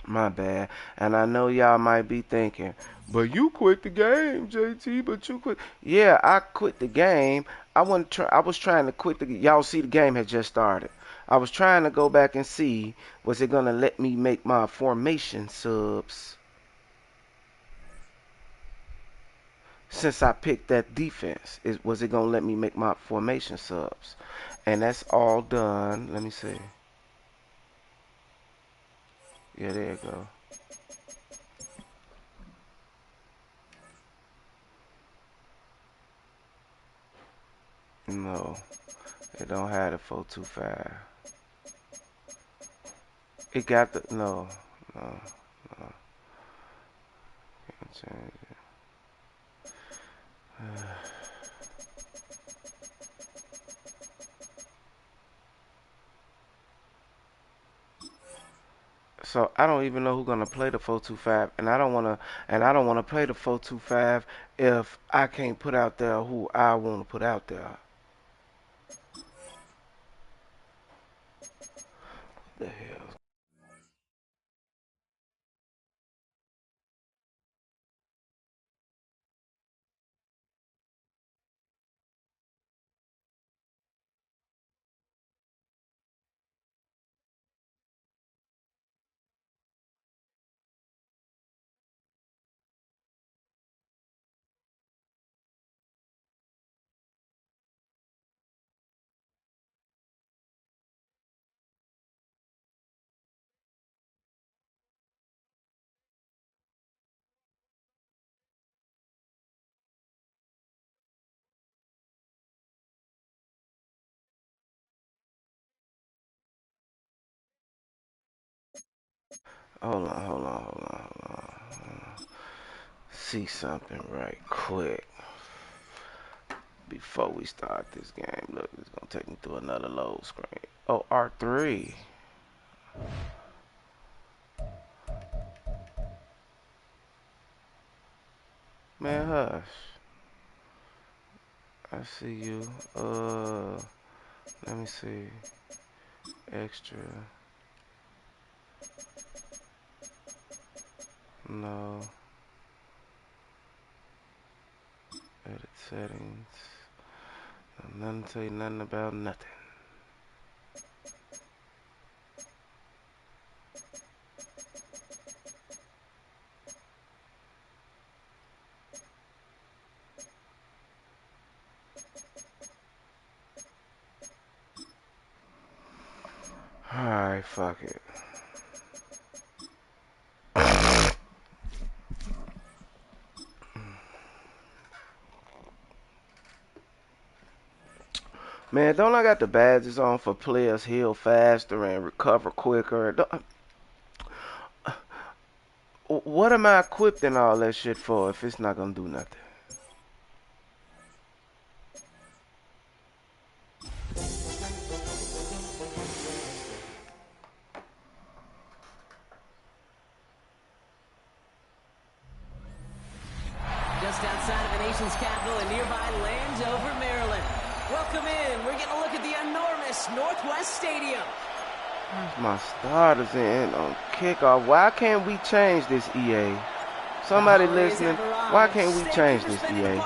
My bad. And I know y'all might be thinking, but you quit the game, JT. But you quit. Yeah, I quit the game. I was trying to quit the. Y'all see, the game had just started. I was trying to go back and see was it gonna let me make my formation subs since I picked that defense. Was it gonna let me make my formation subs? And that's all done. Let me see. Yeah, there you go. No, it don't have the 425. It got the no, no. Can't change it. So I don't even know who's gonna play the 425, and I don't wanna play the 425 if I can't put out there who I wanna put out there. What the hell? Hold on. See something right quick before we start this game. Look, it's gonna take me through another load screen. Oh, R3. Man, hush. I see you. Let me see. Extra. No. Edit settings. Nothing to tell you nothing about nothing. Alright, fuck it. Man, don't I got the badges on for players heal faster and recover quicker? What am I equipped and all that shit for if it's not gonna do nothing? Just outside of the nation's capital in nearby Landover, Maryland. Welcome in. We're getting a look at the enormous Northwest Stadium. My starters in on kickoff. Why can't we change this, EA? Somebody listening, why can't we change this, EA?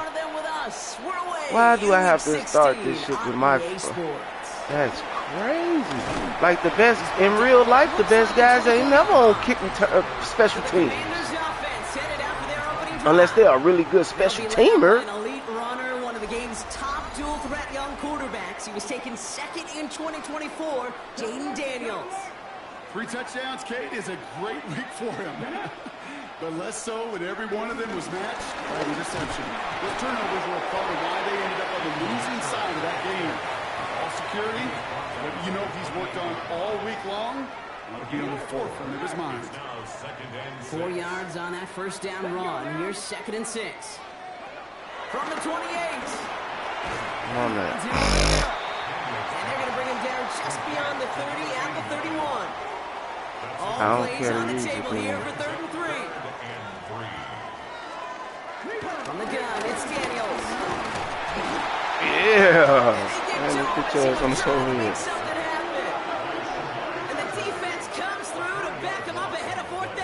Why do I have to start this shit with my... That's crazy. Like the best, in real life, the best guys ain't never on special teams. Unless they're a really good special teamer. An elite runner, one of the game's top dual threat young quarterbacks. He was taken second in 2024, Jaden Daniels. 3 touchdowns, Kate, is a great week for him. But less so when every one of them was matched by an interception. Those turnovers were a part of why they ended up on the losing side of that game. Ball security, you know he's worked on all week long, that'll be on the forefront of his mind. 4 yards on that first down run. Here's 2nd and 6. From the 28. Come on, man. And they're going to bring him down just beyond the 30 at the 31. I All don't plays care on to the use it, table here man. for 3rd and 3. From the gun, it's Daniels. Yeah. Man, look at your ass on the over here. Something happened. And the defense comes through to back him up ahead of 4th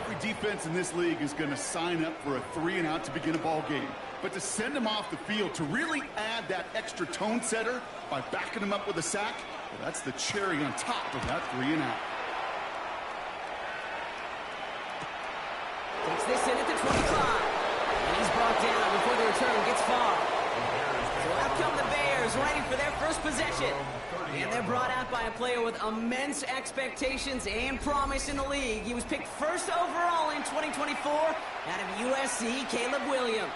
Every defense in this league is going to sign up for a 3-and-out to begin a ball game. But to send them off the field, to really add that extra tone setter by backing them up with a sack, well, that's the cherry on top of that 3-and-out. Takes this in at the 25. And he's brought down before the return gets far. So out come the Bears, ready for their first possession. And they're brought out by a player with immense expectations and promise in the league. He was picked first overall in 2024 out of USC, Caleb Williams.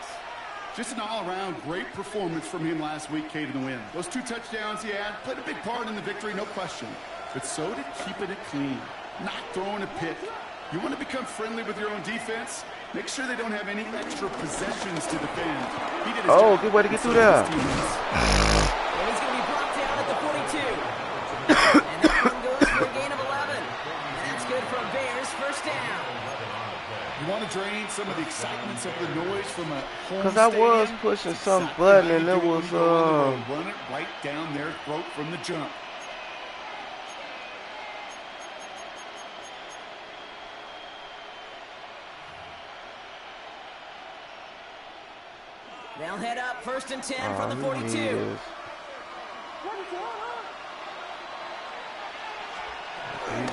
Just an all-around great performance from him last week, Kate, in the win. Those 2 touchdowns he had played a big part in the victory, no question. But so did keeping it clean, not throwing a pick. You want to become friendly with your own defense? Make sure they don't have any extra possessions to defend. He did his job. Good way to get through there. And he's going to be brought down at the 42. And that one goes for a gain of 11. And that's good for a Bears first down. You want to drain some of the excitement, some of the noise from a home Because I was stadium? pushing some button and it was run it right down their throat from the jump. They'll head up first and 10 from the 42.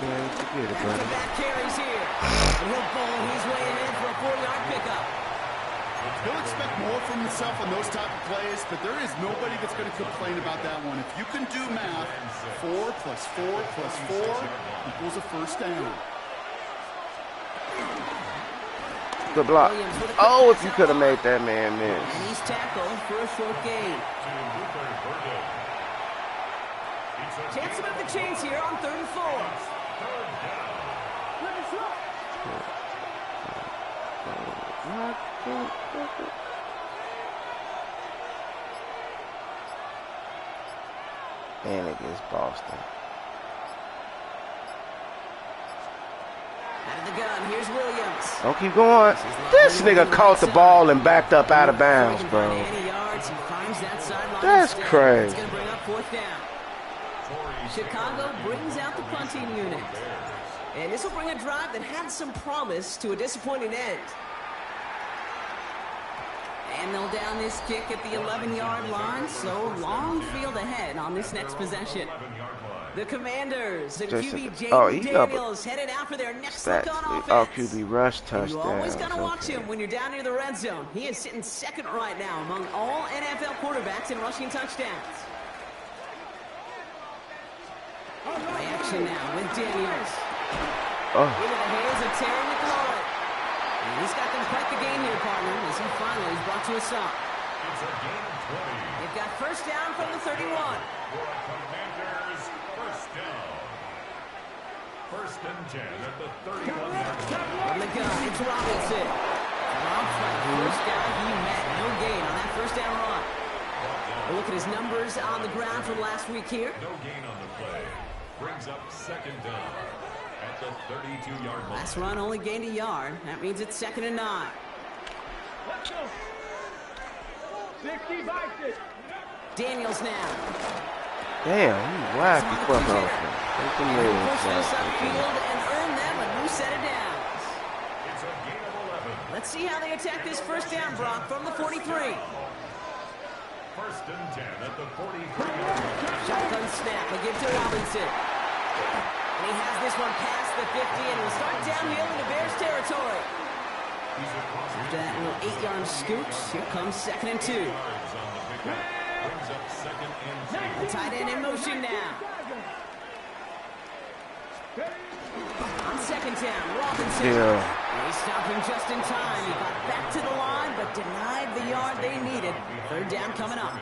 Back-to-back carries here. And he'll bowl his way in for a 4-yard pickup. He'll expect more from himself on those type of plays, but there is nobody that's going to complain about that one. If you can do math, 4 plus 4 plus 4 equals a first down. Good block. Oh, if you could have made that man miss. And he's tackled for a short gain. Chance to move the chains here on 3rd and 4. And it gets Boston. Out of the gun, here's Williams. Don't keep going. This nigga caught the ball and backed up out of bounds, bro. That's crazy. It's going to bring up 4th down. Chicago brings out the punting unit. And this will bring a drive that had some promise to a disappointing end. And they'll down this kick at the 11-yard line, so long field ahead on this next possession. The Commanders and QB Jaden Daniels headed out for their next look on offense. QB rush touchdown. You always got to watch him when you're down near the red zone. He is sitting 2nd right now among all NFL quarterbacks in rushing touchdowns. Play action now with Daniels. Into the hands of Terry McLaurin. And he's got them quite the game here, partner, as he finally is brought to a stop. It's a gain of 20. They've got first down from the 31. Commanders first down. 1st and 10 at the 31-yard line. From the gun, it's Robinson. First down, he met no gain on that first down run. We'll look at his numbers on the ground from last week here. No gain on the play. Brings up 2nd down at the 32-yard line. Last run only gained a yard. That means it's 2nd and 9. Daniels now. Damn, he whacked the fuck off. Push this upfield and earn them a new set of downs. It's a gain of 11. Let's see how they attack this first down, Brock, from the 43. 1st and 10 at the 43-yard line. Shotgun snap. They give to Robinson. And he has this one past the 50 and will start downhill into Bears territory. After that little 8-yard scooch, here comes 2nd and 2. Brings up 2nd and 2. The tight end in motion now. On 2nd down, Robinson. And he stopped him just in time. He got back to the line, but denied the yard they needed. 3rd down coming up.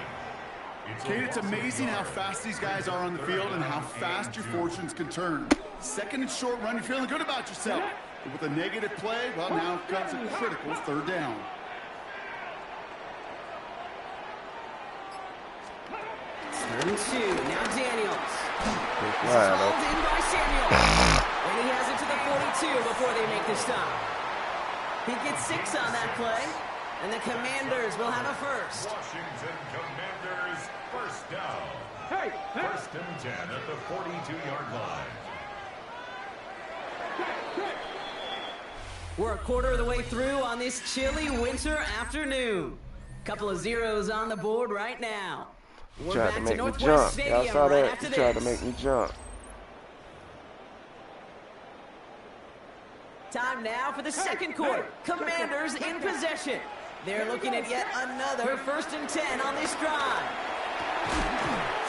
Kate, it's amazing how fast these guys are on the field and how fast your fortunes can turn. 2nd and short run, you're feeling good about yourself. But with a negative play, well, now comes a critical 3rd down. Third and 2. Now Daniels. This is hauled in by Samuel. And he has it to the 42 before they make the stop. He gets 6 on that play. And the Commanders will have a first. Washington Commanders first down. 1st and 10 at the 42-yard line. We're a quarter of the way through on this chilly winter afternoon. Couple of zeros on the board right now. We're Tried back to make me Northwest jump. Stadium Y'all saw right that? after He tried to this. make me jump. Time now for the second quarter. Commanders in possession. They're looking at yet another 1st and 10 on this drive.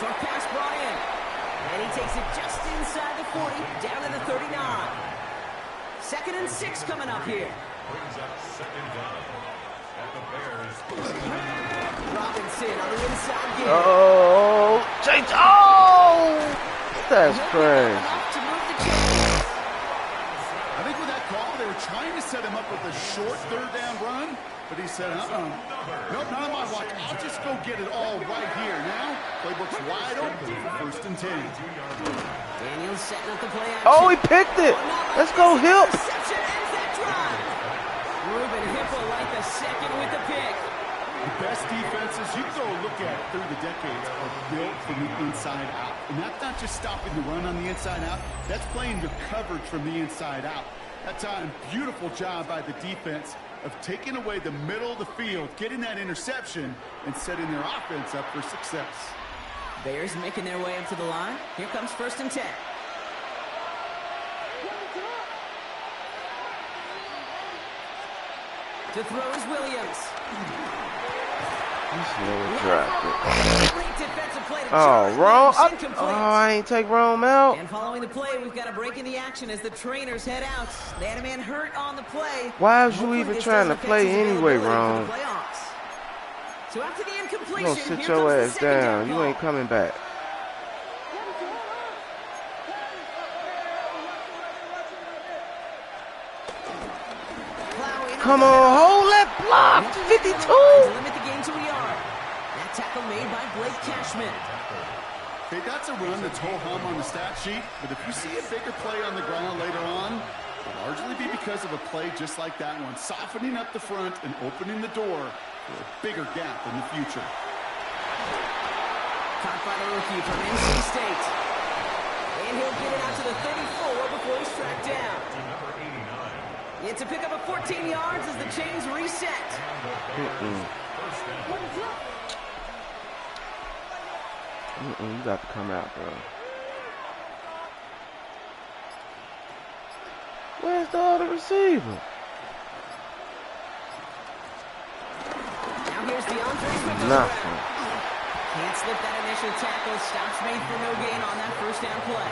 Short pass brought in. And he takes it just inside the 40, down to the 39. 2nd and 6 coming up here. Brings up second down at the Bears. Robinson on the inside game. Oh, James. Oh, that's crazy. Enough to move the chains. I think with that call, they were trying to set him up with a short 3rd down run, but he said, nope, not on my watch. I'll just go get it all right here. Now, playbook's wide open for 1st and 10. Daniels setting up the play action. Oh, he picked it. Let's go, Hill. Reception ends that drive. Ruben Hipple like the second with the pick. The best defenses you can go look at through the decades are built from the inside out. And that's not just stopping the run on the inside out. That's playing your coverage from the inside out. That time, beautiful job by the defense of taking away the middle of the field, getting that interception, and setting their offense up for success. Bears making their way up to the line. Here comes 1st and 10. To throw is Williams. He's never dropped it. Great defensive play to Oh, Charles. wrong. Williams incomplete. I ain't take Rome out. And following the play, we've got a break in the action as the trainers head out. They had a man hurt on the play. Why was you Hopefully even this trying to doesn't play affect his anyway, availability Ron? for the playoffs. So after the You incompletion, gonna sit here your comes the ass second down. You ball. ain't coming back. Plowing Come on, hold that block. 52. Limit the gain to a yard. That tackle made by Blake Cashman. Okay, that's a run that's ho-hum on the stat sheet, but if you see a bigger play on the ground later on, it'll largely be because of a play just like that one, softening up the front and opening the door for a bigger gap in the future. Caught by the rookie from NC State. And he'll get it out to the 34 before he's tracked down. It's a pickup of 14 yards as the chains reset. You got to come out, bro. Where's the other receiver? Now here's the Andre. Nothing. Can't slip that initial tackle. Stops made for no gain on that 1st down play.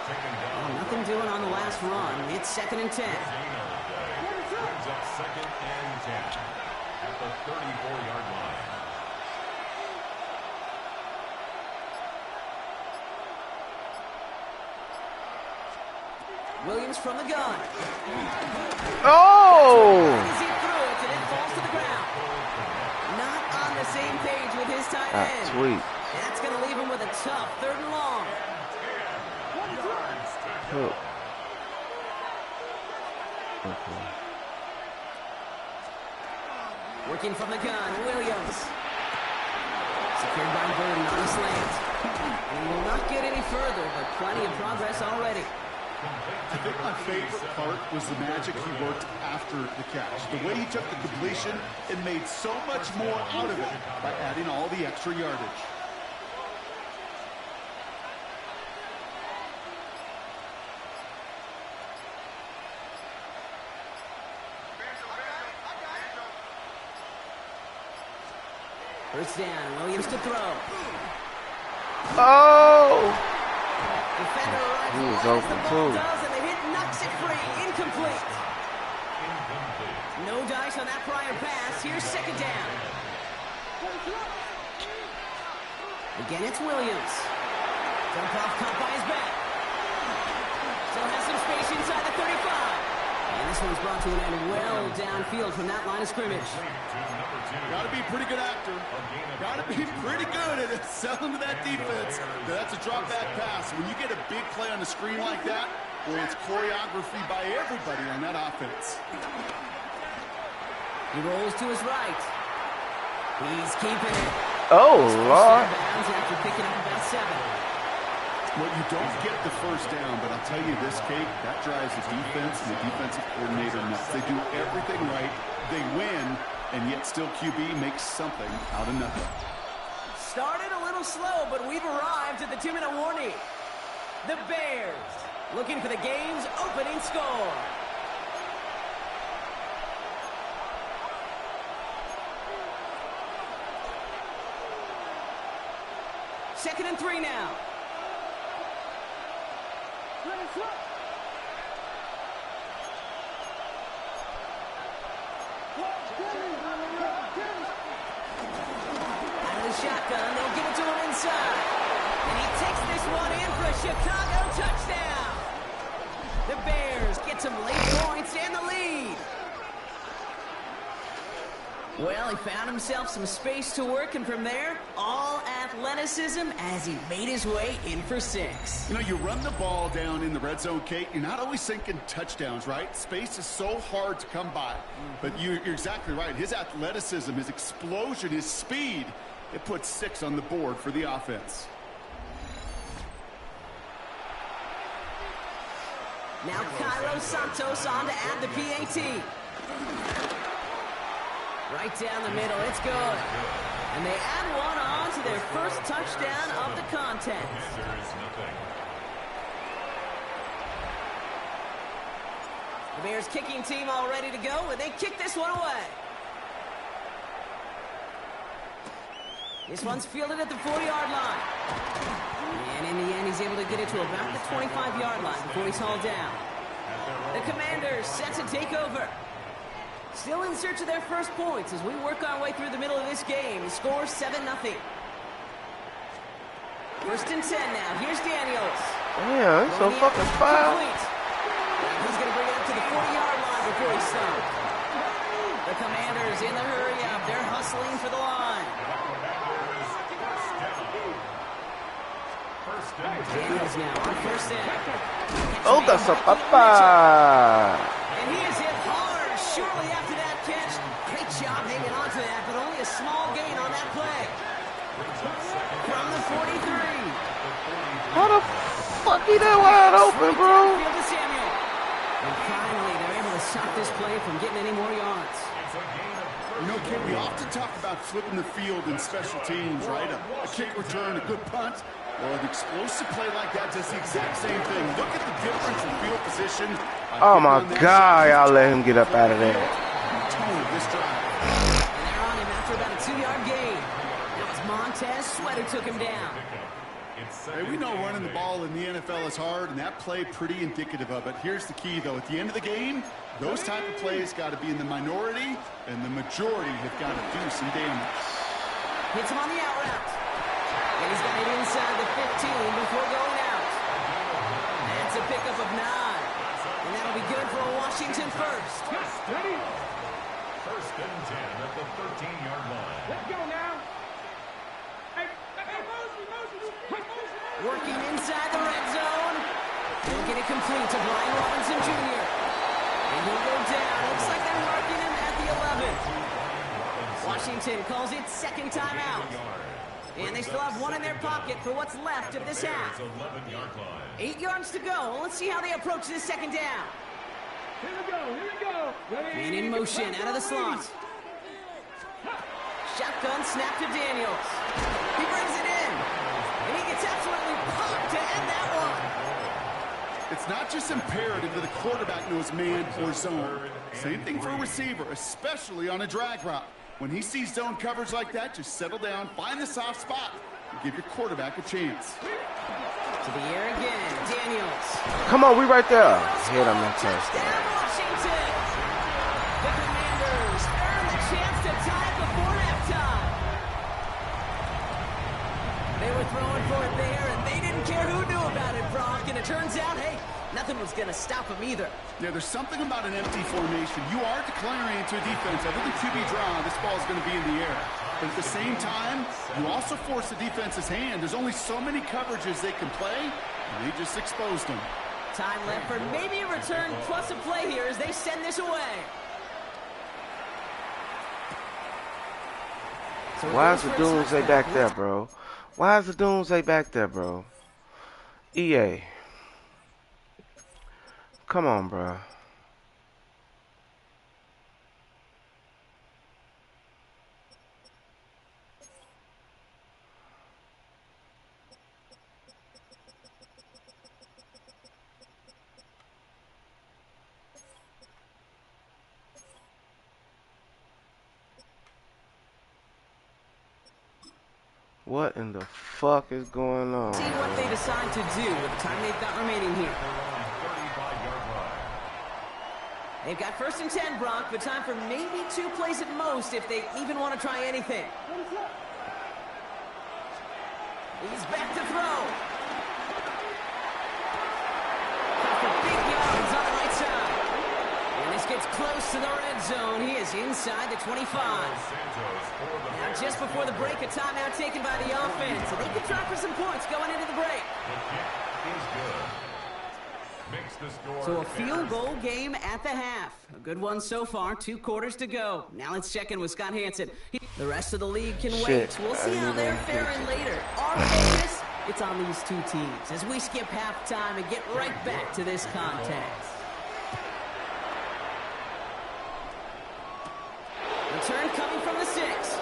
Oh, nothing doing on the last run. It's 2nd and 10. Brings up 2nd and 10 at the 34-yard line. Williams from the gun. Oh! As he threw it, and it falls to the ground. Not on the same page with his tight end. Sweet. That's going to leave him with a tough 3rd and long. Hook. Okay. Working from the gun, Williams. Secured by Burden on the slant. And he will not get any further, but plenty of progress already. I think my favorite part was the magic he worked after the catch. The way he took the completion and made so much more out of it by adding all the extra yardage. First down, Williams to throw. Oh! Defender arrives He was right as open, the ball too. does, and the hit knocks it free. Incomplete. No dice on that prior pass. Here's 2nd down. Again, it's Williams. Dump off caught by his back. Still has some space inside the 35. And this one's brought to an end well downfield from that line of scrimmage. Got to be a pretty good actor. Got to be pretty good at selling to that defense. That's a drop back pass. When you get a big play on the screen like that, well, it's choreography by everybody on that offense. He rolls to his right. He's keeping it. Oh, Lord. Bounds after picking up about 7. Well, you don't get the first down, but I'll tell you this, Kate, that drives the defense and the defensive coordinator nuts. They do everything right. They win, and yet still QB makes something out of nothing. Started a little slow, but we've arrived at the 2-minute warning. The Bears looking for the game's opening score. Second and 3 now. Out of the shotgun, they'll give it to him inside. And he takes this one in for a Chicago touchdown. The Bears get some late points and the lead. Well, he found himself some space to work, and from there, all athleticism as he made his way in for 6. You know, you run the ball down in the red zone, Kate, you're not always thinking touchdowns, right? Space is so hard to come by. But you're exactly right. His athleticism, his explosion, his speed, it puts 6 on the board for the offense. Now Cairo Santos on to add the PAT. Right down the middle, it's good. And they add one on to their first touchdown of the contest. The Bears kicking team all ready to go, and they kick this one away. This one's fielded at the 40-yard line. And in the end, he's able to get it to about the 25-yard line before he's hauled down. The Commanders set to take over. Still in search of their first points as we work our way through the middle of this game. The score 7-0. First and 10 now. Here's Daniels. Yeah, it's so fucking foul. He's going to bring it up to the 40-yard line before he stops. The Commanders in the hurry up. They're hustling for the line. Daniels now on first down. Oh, that's a papa. And he is hit hard shortly after that catch. Great job hanging on to that, but only a small gain on that play. From the 43. How the fuck he that wide open, bro? And finally, they're able to stop this play from getting any more yards. You know, Kate, we often talk about flipping the field in special teams, right? A kick return, a good punt. Well, an explosive play like that does the exact same thing. Look at the difference in field position. Oh my God, y'all let him get up out of there. Tone of this drive. And they're on him after about a 2-yard gain. That was Montez Sweat who took him down. Hey, we know running the ball in the NFL is hard, and that play pretty indicative of it. Here's the key, though. At the end of the game, those type of plays got to be in the minority, and the majority have got to do some damage. Hits him on the out route. And he's got it inside the 15 before going out. That's a pickup of 9. And that'll be good for a Washington first. Ready? First and 10 at the 13-yard line. Let's go now. Working inside the red zone. He'll get it complete to Brian Robinson Jr. And he'll go down. Looks like they're marking him at the 11. Washington calls it second timeout. And they still have one in their pocket for what's left of this half. 8 yards to go. Let's see how they approach this second down. Here we go. Man in motion out of the slot. Shotgun snap to Daniels. He brings it in. And he gets absolutely pumped to end that one. It's not just imperative that the quarterback knows man or zone. Same thing for a receiver, especially on a drag route. When he sees zone coverage like that, just settle down, find the soft spot, and give your quarterback a chance. To the air again, Daniels. Come on, we right there. Hit him that Touchdown, touchdown. Washington. The Commanders earn the chance to tie it before halftime. They were throwing for it there, and they didn't care who knew about it, Brock. And it turns out, hey, nothing was going to stop them either. Yeah, there's something about an empty formation. You are declaring into a defense. Other than QB draw, this ball is going to be in the air. But at the same time, you also force the defense's hand. There's only so many coverages they can play, and they just exposed them. Time left for maybe a return plus a play here as they send this away. So Why is the doomsday back there, bro? Why is the doomsday back there, bro? EA. Come on, bro. What in the fuck is going on? See what they decide to do with the time they've got remaining here. They've got 1st and 10, Brock, but time for maybe 2 plays at most if they even want to try anything. He's back to throw. For big yards on the right side. And this gets close to the red zone. He is inside the 25. Now, just before the break, a timeout taken by the offense. And they can try for some points going into the break. So a field goal game at the half. A good one so far. 2 quarters to go. Now let's check in with Scott Hansen. The rest of the league can wait. We'll see how they're faring later. Our focus, it's on these 2 teams as we skip halftime and get right back to this contest. Return coming from the 6.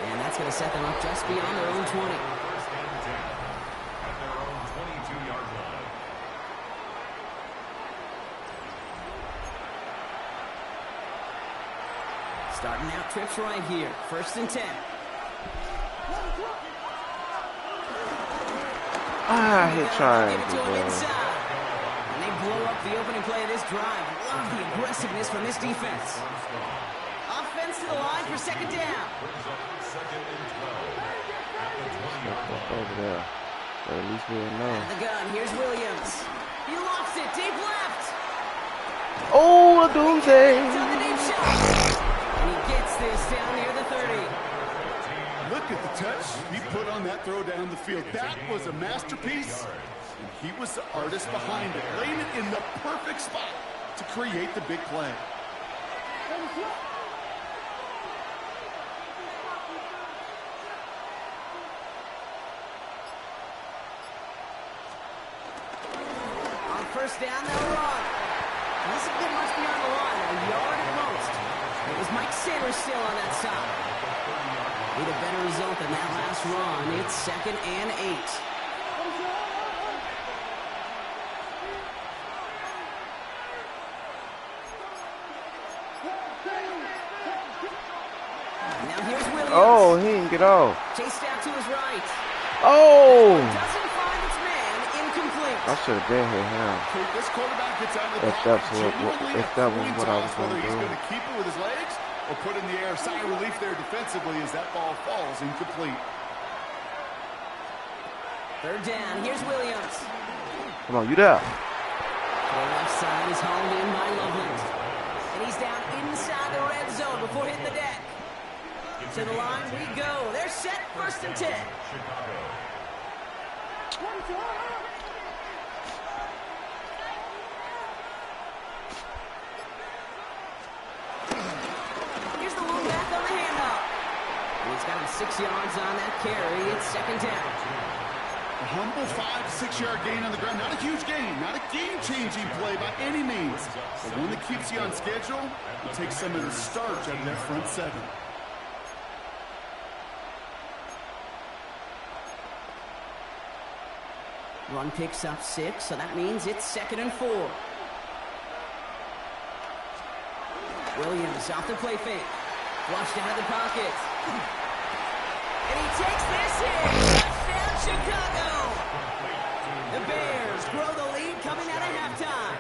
And that's going to set them up just beyond their own 20. Starting out trips right here. 1st and 10. I hit triangle, Give it to him inside. And they blow up the opening play of this drive. Love the aggressiveness from this defense. Offense to the line for 2nd down. Over there. But at least we'll know. And the gun. Here's Williams. He lost it. Deep left. Oh, a doomsday. On the deep shot. And he gets this down near the 30. Look at the touch he put on that throw down the field. That was a masterpiece. And he was the artist behind it, laying it in the perfect spot to create the big play. On 1st down, they'll run. And this will get much beyond the line, a yard at most. It was Mike Sanders still on that side. Need a better result than that last run. It's 2nd and 8. Now here's Williams. Oh, he didn't get off. Chased out to his right. Oh! Doesn't find its man. Incomplete. I should have been here now. This quarterback gets out of the If that was what I was going to whether he's do. going to keep it with his legs or put in the air. Sigh of relief there defensively as that ball falls incomplete. 3rd down. Here's Williams. Come on, you there. The left side is hauled in by Loveland. And he's down inside the red zone before hitting the deck. To the line we go. They're set. 1st and 10. Here's the little back on the handoff. And he's got him 6 yards on that carry. It's 2nd down. A humble 5 to 6 yard gain on the ground. Not a huge gain, not a game-changing play by any means. But one that keeps you on schedule and takes some of the starch out of that front 7. Run picks up 6, so that means it's 2nd and 4. Williams off the play fake. Flushed out of the pocket. And he takes this hit. Touchdown, Chicago. The Bears grow the lead coming out of halftime.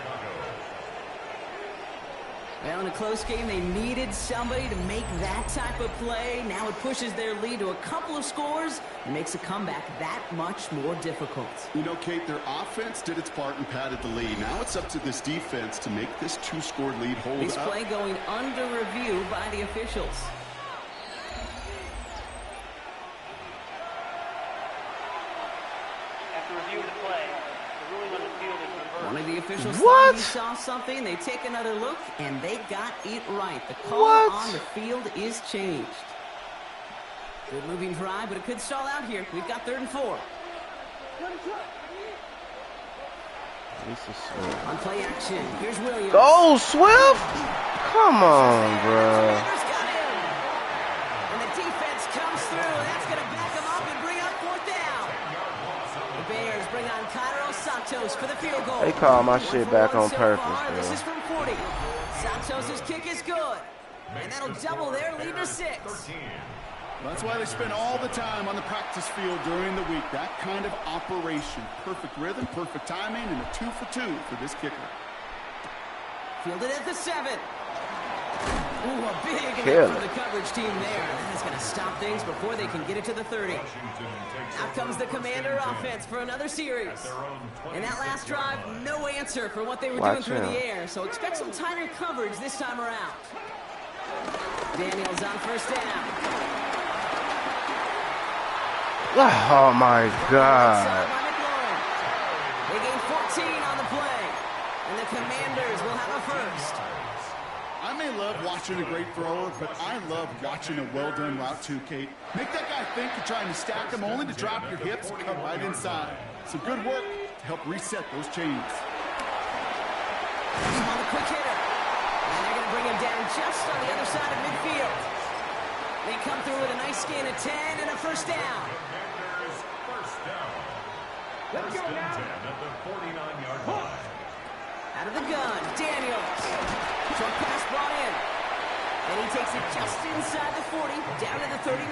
Well, in a close game, they needed somebody to make that type of play. Now it pushes their lead to a couple of scores and makes a comeback that much more difficult. You know, Kate, their offense did its part and padded the lead. Now it's up to this defense to make this 2-score lead hold This up. play going under review by the officials. After review of the play, the ruling on the field is reversed. One of the officials What? thought he saw something. They take another look, and they got it right. The call What? on the field is changed. Good moving drive, but it could stall out here. We've got 3rd and 4. Lisa Swift. On play action, here's Williams. Go, Swift! Come on, bro. Commanders got him. And the defense comes through. That's going to back him up and bring up fourth down. The Bears bring on Cairo Santos for the field goal. They call my shit back on purpose, bro. This is from 40. Santos' kick is good. And that'll double their lead to 6. That's why they spend all the time on the practice field during the week. That kind of operation. Perfect rhythm, perfect timing, and a 2 for 2 for this kicker. Fielded at the 7. Ooh, a big Kill. hit from the coverage team there. That is going to stop things before they can get it to the 30. Out comes the Commander offense for another series. And that last drive, no answer for what they were doing through the air. So expect some tighter coverage this time around. Daniels on first down. Oh, my God. They gain 14 on the play. And the Commanders will have a first. I may love watching a great thrower, but I love watching a well-done route too, Kate. Make that guy think you're trying to stack him only to drop your hips and come right inside. Some good work to help reset those chains. He's on a quick hitter. And they're going to bring him down just on the other side of midfield. They come through with a nice gain of 10 and a first down. Let's go now. At the 49-yard line. Out of the gun, Daniels. Short pass brought in. And he takes it just inside the 40, down to the 39.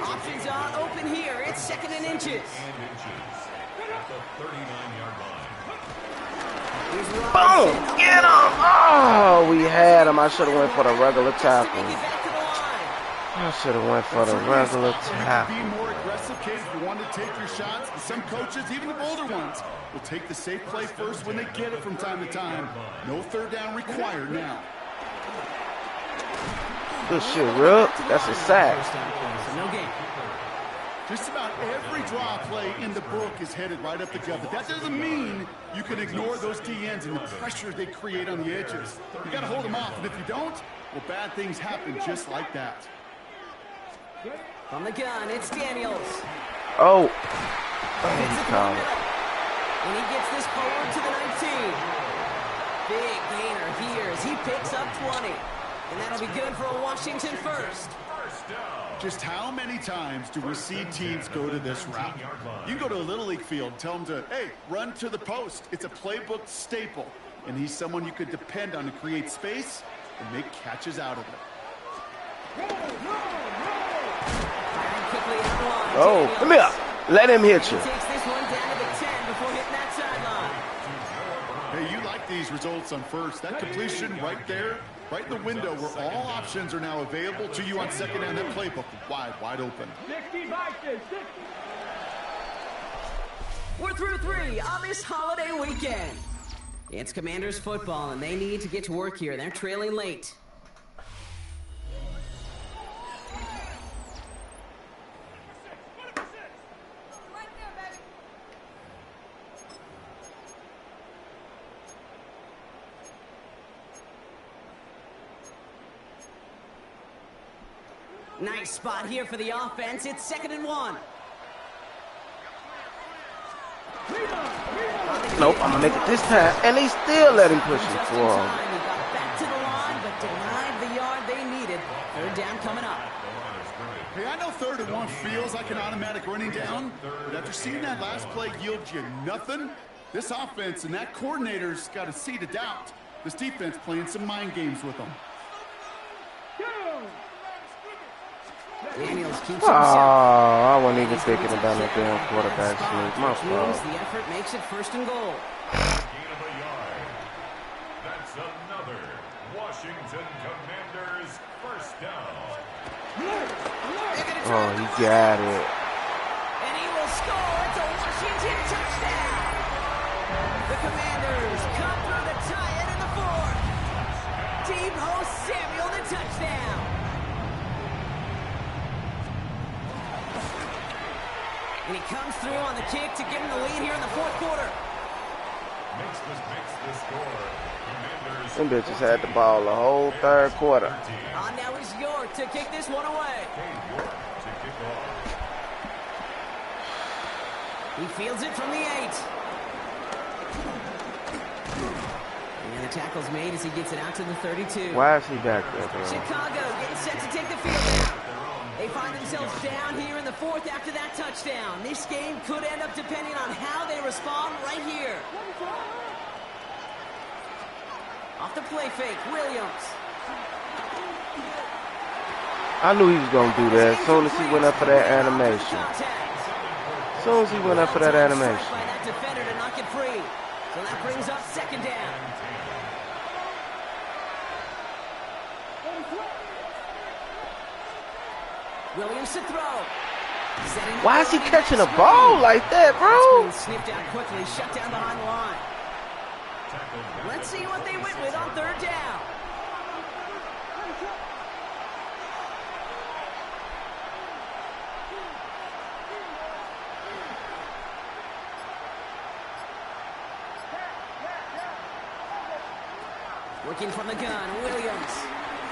Options on, open here. It's second and inches. At the 39-yard line. Boom! Get him! Oh, we had him. I should have went for the regular tackle. I should have went for the regular tackle. Be more aggressive, kids. If you want to take your shots, some coaches, even the bolder ones, will take the safe play first when they get it from time to time. No third down required now. Good shit, Rip. That's a sack. No game. Just about every draw play in the book is headed right up the gut, but that doesn't mean you can ignore those DNs and the pressure they create on the edges. You got to hold them off, and if you don't, well, bad things happen just like that. From the gun, it's Daniels. Oh. He called it. And he gets this forward to the 19. Big gainer here as he picks up 20. And that'll be good for a Washington first. Just how many times do we see teams go to this route? You go to a Little League field, tell them to, hey, run to the post. It's a playbook staple. And he's someone you could depend on to create space and make catches out of it. Oh, come here. Let him hit you. He takes this one down to the 10 before hitting that sideline. Hey, you like these results on first. That completion right there, right in the window where all options are now available to you on second down. That playbook wide open. 60 boxes, 60. We're through 3 on this holiday weekend. It's Commanders football, and they need to get to work here. They're trailing late. Nice spot here for the offense. It's 2nd and 1. Nope, I'm going to make it this time. And they still let him push it forward. He got back to the line, but denied the yard they needed. Third down coming up. Hey, I know 3rd and 1 feels like an automatic running down, but after seeing that last play yield you nothing, this offense and that coordinator's got a seed of doubt. This defense playing some mind games with them. Daniels keeps Oh, himself. I wasn't even thinking about the damn quarterback sneak. My fault. The effort makes it 1st and goal. Gain of a yard. That's another Washington Commanders first down. Oh, he got it. And he will score. It's a Washington touchdown. The Commanders come through to tie it in the 4th. Deebo Samuel, the touchdown. And he comes through on the kick to give him the lead here in the 4th quarter. Makes the score. Commanders. Them bitches had the ball the whole 3rd quarter. On now is York to kick this one away. York to kick off. He fields it from the 8. And the tackle's made as he gets it out to the 32. Why is he back there, bro? Chicago getting set to take the field now. They find themselves down here in the fourth after that touchdown. This game could end up depending on how they respond right here. Off the play fake, Williams. I knew he was going to do that as soon as he went up for that animation. As soon as he went up for that animation. By that defender to knock it free. So that brings up second down. Williams to throw. Why is he catching a ball like that, bro? Snipped out quickly, shut down behind the line. Let's see what they went with on third down. Working from the gun, Williams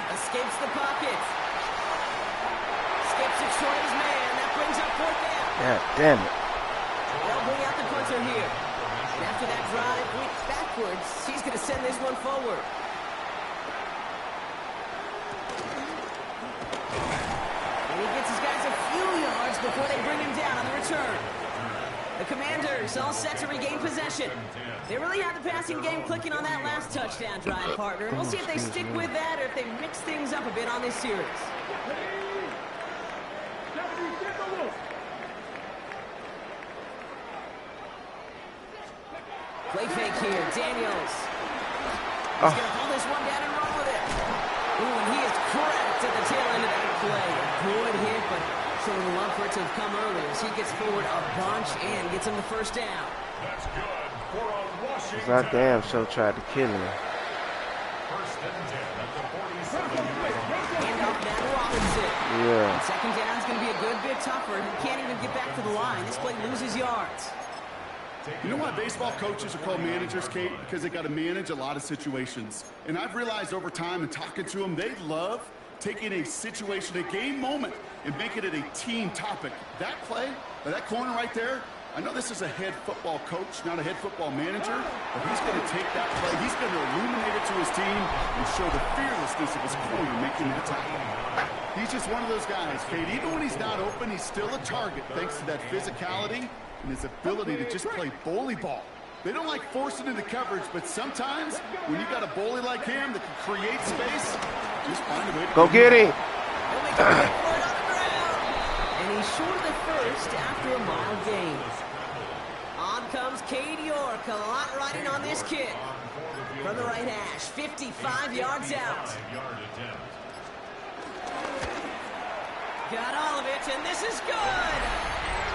escapes the pocket. Skips it short of his man. That brings up fourth down. God damn it. They'll bring out the punter here. And after that drive went backwards, he's going to send this one forward. And he gets his guys a few yards before they bring him down on the return. The Commanders all set to regain possession. They really had the passing game clicking on that last touchdown drive, partner. We'll see if they stick with that or if they mix things up a bit on this series. Play fake here, Daniels. He's going to pull this one down and run with it. Ooh, and he is cracked at the tail end of that play. Good hit, but sure would love for it to have come earlier as he gets forward a bunch and gets him the first down. That's good for a Washington. That damn show tried to kill him. First and 10 at the 47. Hand off Matt Robinson. Yeah. And second down is going to be a good bit tougher. He can't even get back to the line. This play loses yards. You know why baseball coaches are called managers, Kate? Because they got to manage a lot of situations. And I've realized over time and talking to them, they love taking a situation, a game moment, and making it a team topic. That play, that corner right there, I know this is a head football coach, not a head football manager, but he's going to take that play, he's going to illuminate it to his team and show the fearlessness of his corner making the tackle. He's just one of those guys, Kate. Even when he's not open, he's still a target thanks to that physicality and his ability to just play bully ball. They don't like forcing into coverage, but sometimes when you got a bully like him that can create space, just find a way to go get him. And he's short of the first after a mild gain. On comes Cade York, a lot riding on this kick. From the right hash, 55 yards out. Got all of it, and this is good.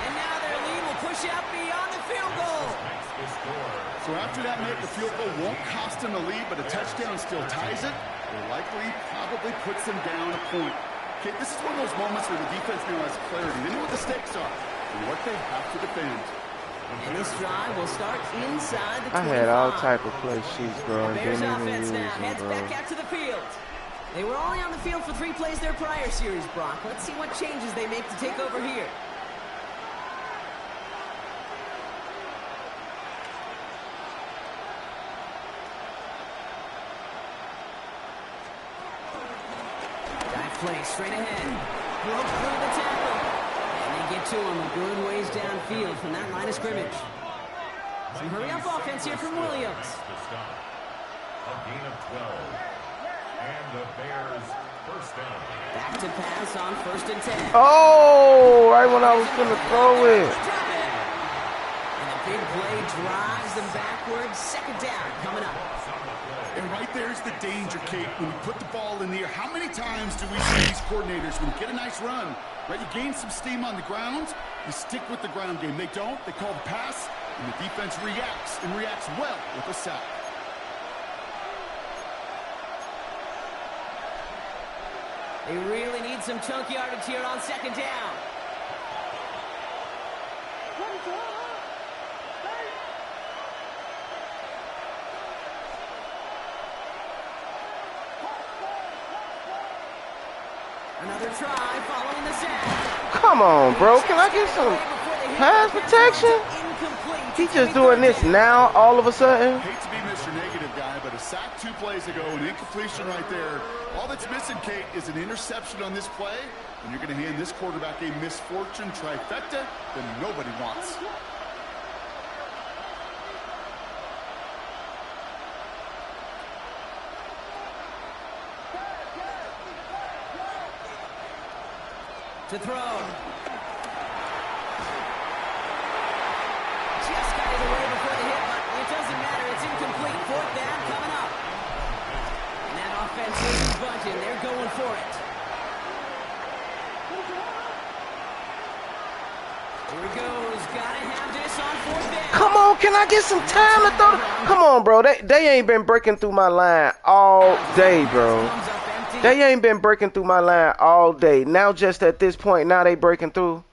And now their lead will push out beyond the field goal. So after that make, the field goal won't cost them the lead, but a touchdown still ties it. It likely probably puts them down a point. Okay, this is one of those moments where the defense now has clarity. They know what the stakes are and what they have to defend. And this drive will start inside the 25. I had all type of play sheets, bro. Bears Didn't even offense use now them, heads bro. back out to the field. They were only on the field for 3 plays their prior series, Brock. Let's see what changes they make to take over here. Play straight ahead. Broke through the tackle. And they get to him a good ways downfield from that line of scrimmage. Some hurry-up offense here from Williams. A gain of 12. And the Bears first down. Back to pass on first and 10. Oh, right when I was going to throw it. And a big play drives them backwards. Second down coming up. And right there's the danger, Kate, when you put the ball in the air. How many times do we see these coordinators, when you get a nice run, right, you gain some steam on the ground, you stick with the ground game. They don't. They call the pass, and the defense reacts, and reacts well with a sack. They really need some chunk yardage here on second down. Another try following the sack. Come on, bro. Can I get some pass protection? Incomplete He just doing this now all of a sudden? Hate to be Mr. Negative guy, but a sack 2 plays ago, an incompletion right there. All that's missing, Kate, is an interception on this play, and you're going to hand this quarterback a misfortune trifecta that nobody wants. To throw. Just got it away before the hit, but it doesn't matter. It's incomplete. 4th down coming up. And that offense isn't budging. They're going for it. Here he goes. Gotta have this on 4th down. Come on, can I get some time to throw? Come on, bro. They ain't been breaking through my line all day, bro. They ain't been breaking through my line all day. Now just at this point, now they breaking through.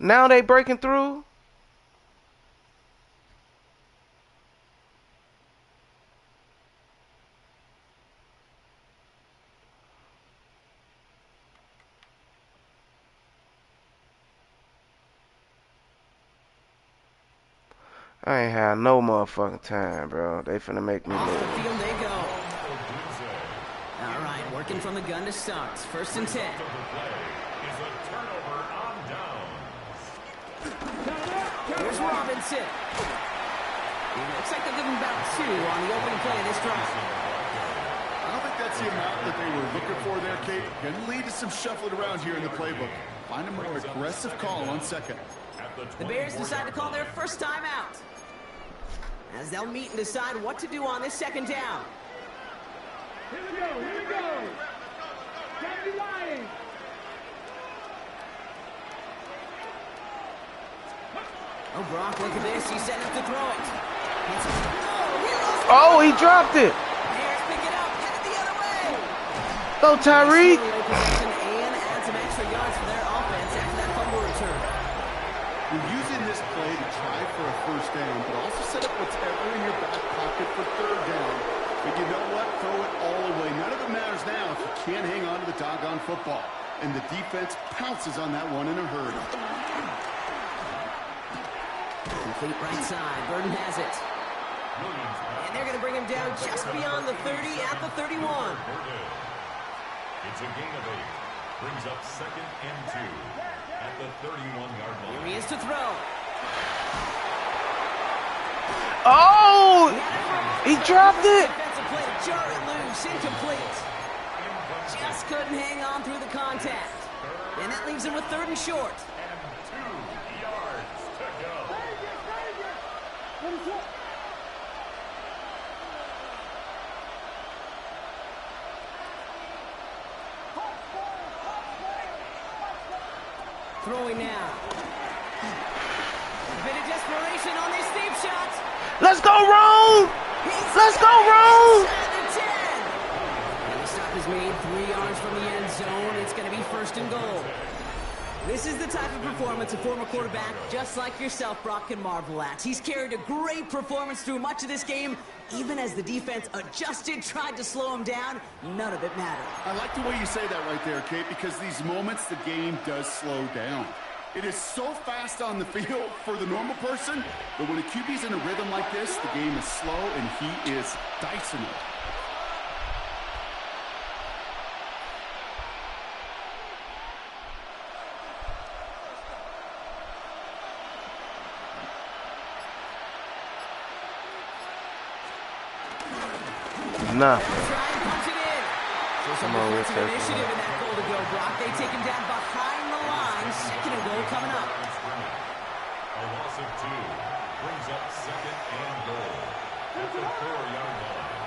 Now they breaking through. I ain't had no motherfucking time, bro. They finna make me Off lose. the field they go. All right, working from the gun to start. 1st and 10. Here's Robinson. It looks like they'll give him about 2 on the opening play of this drive. I don't think that's the amount that they were looking for there, Kate. Going to lead to some shuffling around here in the playbook. Find a more aggressive call on 2nd. The Bears decide to call their first timeout, as they'll meet and decide what to do on this 2nd down. Here we go, here we go. Can't be lying. Oh, Brock, look at this. He's setting up to throw it. Oh, he dropped it. Bears pick it up, headed the other way. Go, Tyreek. And add some extra yards for their offense after that fumble return. You're using this play to try for a 1st down, but also set up whatever in your back pocket for 3rd down. But you know what? Throw it all away. None of it matters now if you can't hang on to the doggone football. And the defense pounces on that one in a hurry. Complete right side. Burden has it. And they're going to bring him down just beyond the 30 at the 31. It's a gain of 8. Brings up 2nd and 2 at the 31-yard line. Here he is to throw. Oh, he dropped it. Defensive play to jar it loose. Incomplete. Just couldn't hang on through the contact. And that leaves him with 3rd and short. And 2 yards to go. Throwing now. A bit of desperation on this deep shot. Let's go, Rome. Let's go, Rome. And the stop is made 3 yards from the end zone. It's going to be 1st and goal. This is the type of performance a former quarterback, just like yourself, Brock, can marvel at. He's carried a great performance through much of this game. Even as the defense adjusted, tried to slow him down, none of it mattered. I like the way you say that right there, Kate, because these moments the game does slow down. It is so fast on the field for the normal person, but when a QB's in a rhythm like this, the game is slow and he is dicing it. Nothing. Try and punch it in. So some Come on, we'll defensive take initiative it. in that goal to go, Brock. They take him down behind the line. 2nd and goal coming up. A loss of 2 brings up 2nd and goal at the 4-yard line.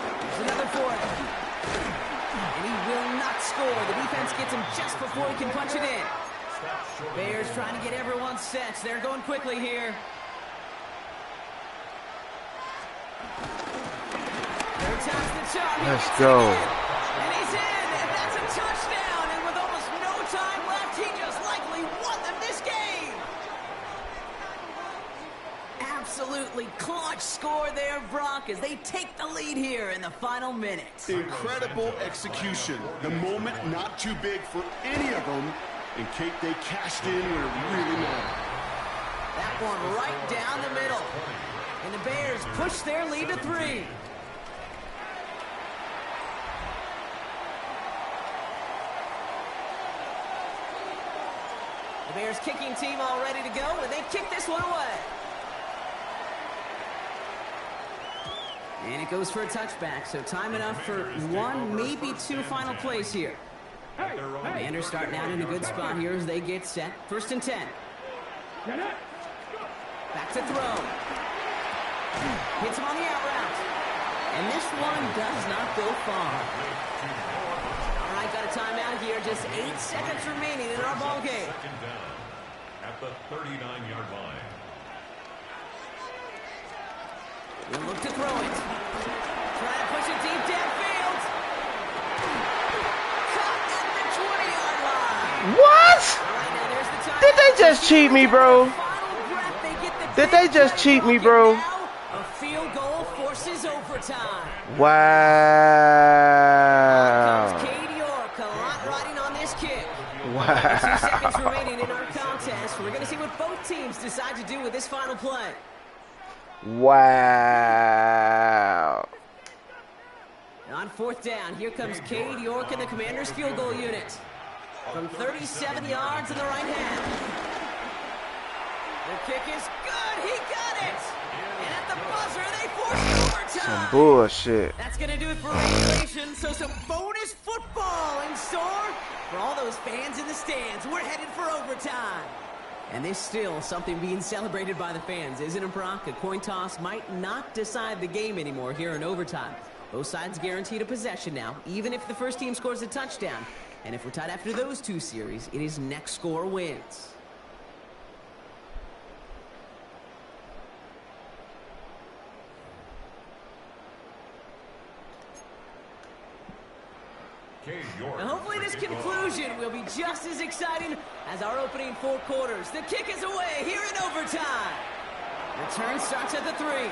There's another for it. And he will not score. The defense gets him just before he can punch it in. Bears trying to get everyone set. They're going quickly here. Let's go. And he's in, and that's a touchdown. And with almost no time left, he just likely won them this game. Absolutely clutch score there, Brock, as they take the lead here in the final minute. Incredible execution. The moment not too big for any of them. And Kate, they cashed in when it really mattered. That one right down the middle. And the Bears push their lead to 3. The Bears kicking team all ready to go, and they kick this one away. And it goes for a touchback, so time enough for 1, maybe 2 final plays here. Commanders starting out in a good spot here as they get set. 1st and 10. Back to throw. Hits him on the out route. And this one does not go far. All right, got a timeout here. Just 8 seconds remaining in our ball game. Second down at the 39-yard line. We'll look to throw it. Try to push it deep downfield. Caught at the 20-yard line. What? All right, now there's the time. Did they just cheat me, bro? Did they just cheat me, bro? A field goal forces overtime. Wow. Comes Cade York, a lot riding on this kick. 2 Wow. seconds remaining in our contest. We're going to see what both teams decide to do with this final play. Wow. On 4th down, here comes Cade York and the Commanders' field goal unit. From 37 yards in the right hand. The kick is good. He got it. And at the buzzer, they force overtime. Some bullshit. That's going to do it for regulation. So some bonus football in store for all those fans in the stands. We're headed for overtime. And there's still something being celebrated by the fans, isn't it, Brock? A coin toss might not decide the game anymore here in overtime. Both sides guaranteed a possession now, even if the first team scores a touchdown. And if we're tied after those 2 series, it is next score wins. And hopefully this conclusion will be just as exciting as our opening 4 quarters. The kick is away here in overtime. Return starts at the 3.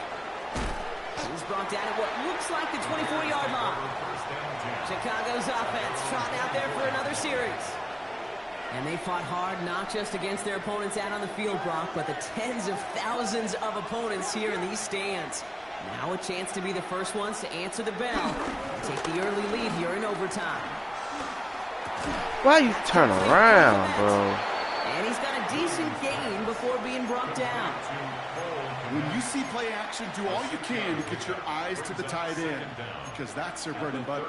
He's brought down at what looks like the 24-yard line. Chicago's offense trotting out there for another series. And they fought hard not just against their opponents out on the field, Brock, but the tens of thousands of opponents here in these stands. Now a chance to be the first ones to answer the bell and take the early lead here in overtime. Why you turn around, bro? And he's got a decent gain before being brought down. When you see play action, do all you can to get your eyes to the tight end, because that's their bread and butter.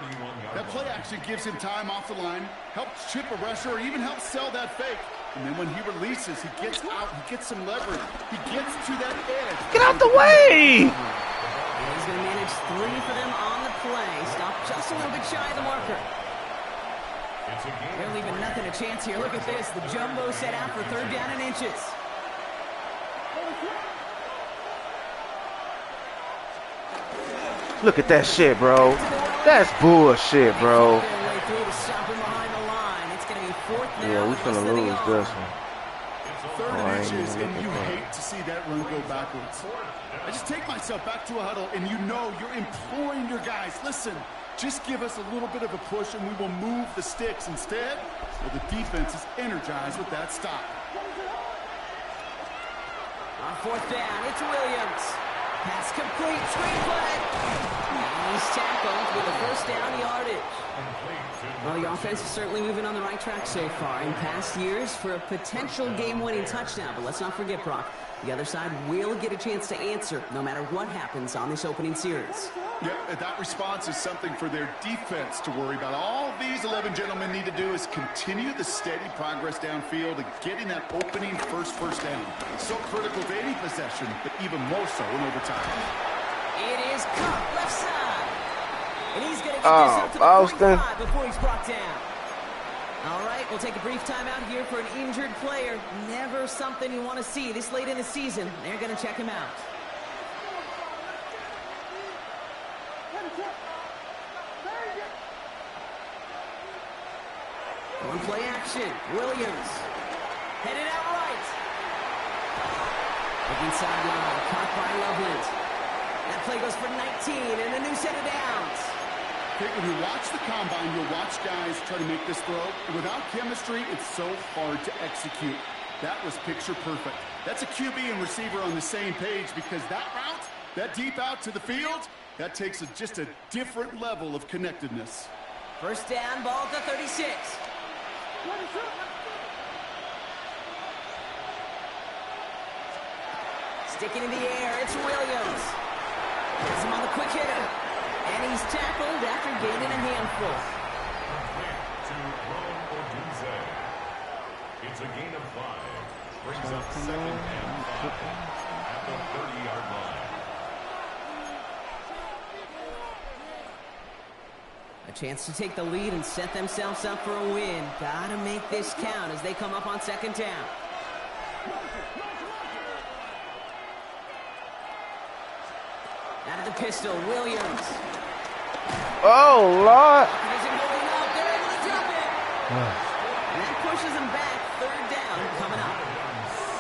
That play action gives him time off the line, helps chip a rusher, or even helps sell that fake. And then when he releases, he gets out, he gets some leverage. He gets to that edge. Get out the way! And he's going to manage 3 for them on the play. Stop just a little bit shy of the marker. They're leaving nothing a chance here. Look at this. The jumbo set out for 3rd down and inches. Look at that shit, bro. That's bullshit, bro. Yeah, we finna lose this one. 3rd and inches, and you hate to see that run go backwards. I just take myself back to a huddle, and you know you're imploring your guys, listen, just give us a little bit of a push, and we will move the sticks. Instead, well, the defense is energized with that stop. On 4th down, it's Williams. Pass complete, screen play. And he's tackled with a 1st down yardage. Well, the offense is certainly moving on the right track so far in past years for a potential game-winning touchdown. But let's not forget, Brock, the other side will get a chance to answer no matter what happens on this opening series. Yeah, that response is something for their defense to worry about. All these 11 gentlemen need to do is continue the steady progress downfield and getting that opening first down. So critical to any possession, but even more so in overtime. It is Cup left side. And he's going to get this up to the 45 before he's brought down. All right, we'll take a brief timeout here for an injured player. Never something you want to see this late in the season. They're going to check him out. On play action, Williams. Headed out right. Looking sideline, caught by Loveland. That play goes for 19 and a new set of downs. When you watch the combine, you'll watch guys try to make this throw. Without chemistry, it's so hard to execute. That was picture perfect. That's a QB and receiver on the same page because that route, that deep out to the field, that takes just a different level of connectedness. First down, ball at the 36. Sticking in the air, it's Williams. Has him on the quick hitter. And he's tackled after gaining a handful. It's a gain of 5. Brings up 2nd and 5 at the 30-yard line. A chance to take the lead and set themselves up for a win. Gotta make this count as they come up on 2nd down. Out of the pistol, Williams. Oh, Lord. Isn't holding up. They're able to drop it. And that pushes them back. 3rd down coming up.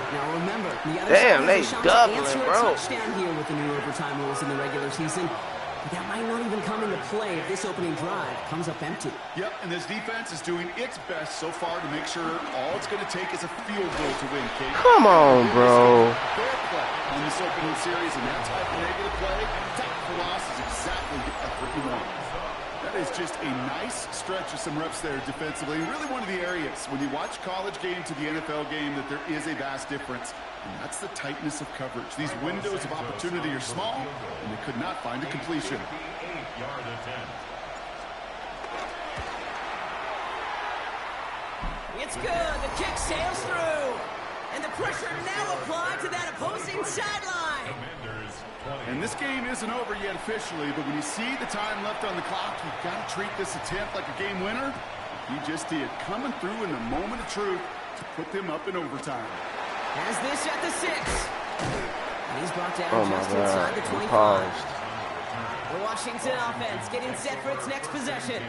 Now remember, the other Damn, side they has a shot doubling, to answer bro. a touchdown here with the new overtime rules in the regular season. But that might not even come into play if this opening drive comes up empty. Yep, and this defense is doing its best so far to make sure all it's going to take is a field goal to win, Kate. Come on, bro. Fair play on this opening series, and that type of negative play, tackle for loss is exactly the effort you want. That is just a nice stretch of some reps there defensively. Really one of the areas when you watch college game to the NFL game that there is a vast difference. And that's the tightness of coverage. These windows of opportunity are small, and they could not find a completion. 8-yard attempt. It's good. The kick sails through. And the pressure now applied to that opposing sideline. Commanders 20. And this game isn't over yet officially, but when you see the time left on the clock, you've got to treat this attempt like a game winner. He just did, coming through in the moment of truth to put them up in overtime. Has this at the 6. And he's brought down Oh, my just God. inside the He 25. paused. The Washington offense getting set for its next possession.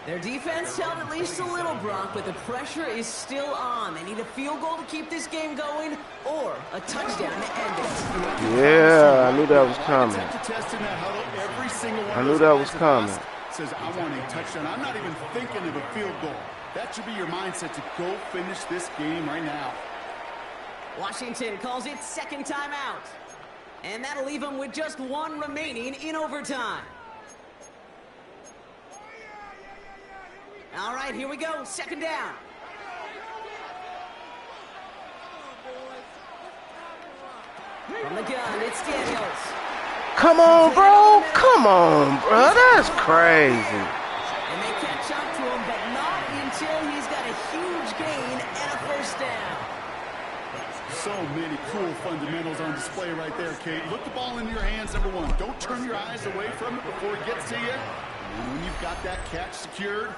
Their defense held at least a little, Brock, but the pressure is still on. They need a field goal to keep this game going or a touchdown to end it. Yeah, I knew that was coming. I knew that was coming. Says, I want a touchdown. I'm not even thinking of a field goal. That should be your mindset to go finish this game right now. Washington calls it 2nd timeout. And that'll leave them with just 1 remaining in overtime. All right, here we go. 2nd down. From the gun, it's Daniels. Come on, bro. Come on, bro. That's crazy. And they catch up to him, but not until he's got a huge gain and a 1st down. So many cool fundamentals on display right there, Kate. Look the ball into your hands, number 1. Don't turn your eyes away from it before it gets to you. And when you've got that catch secured,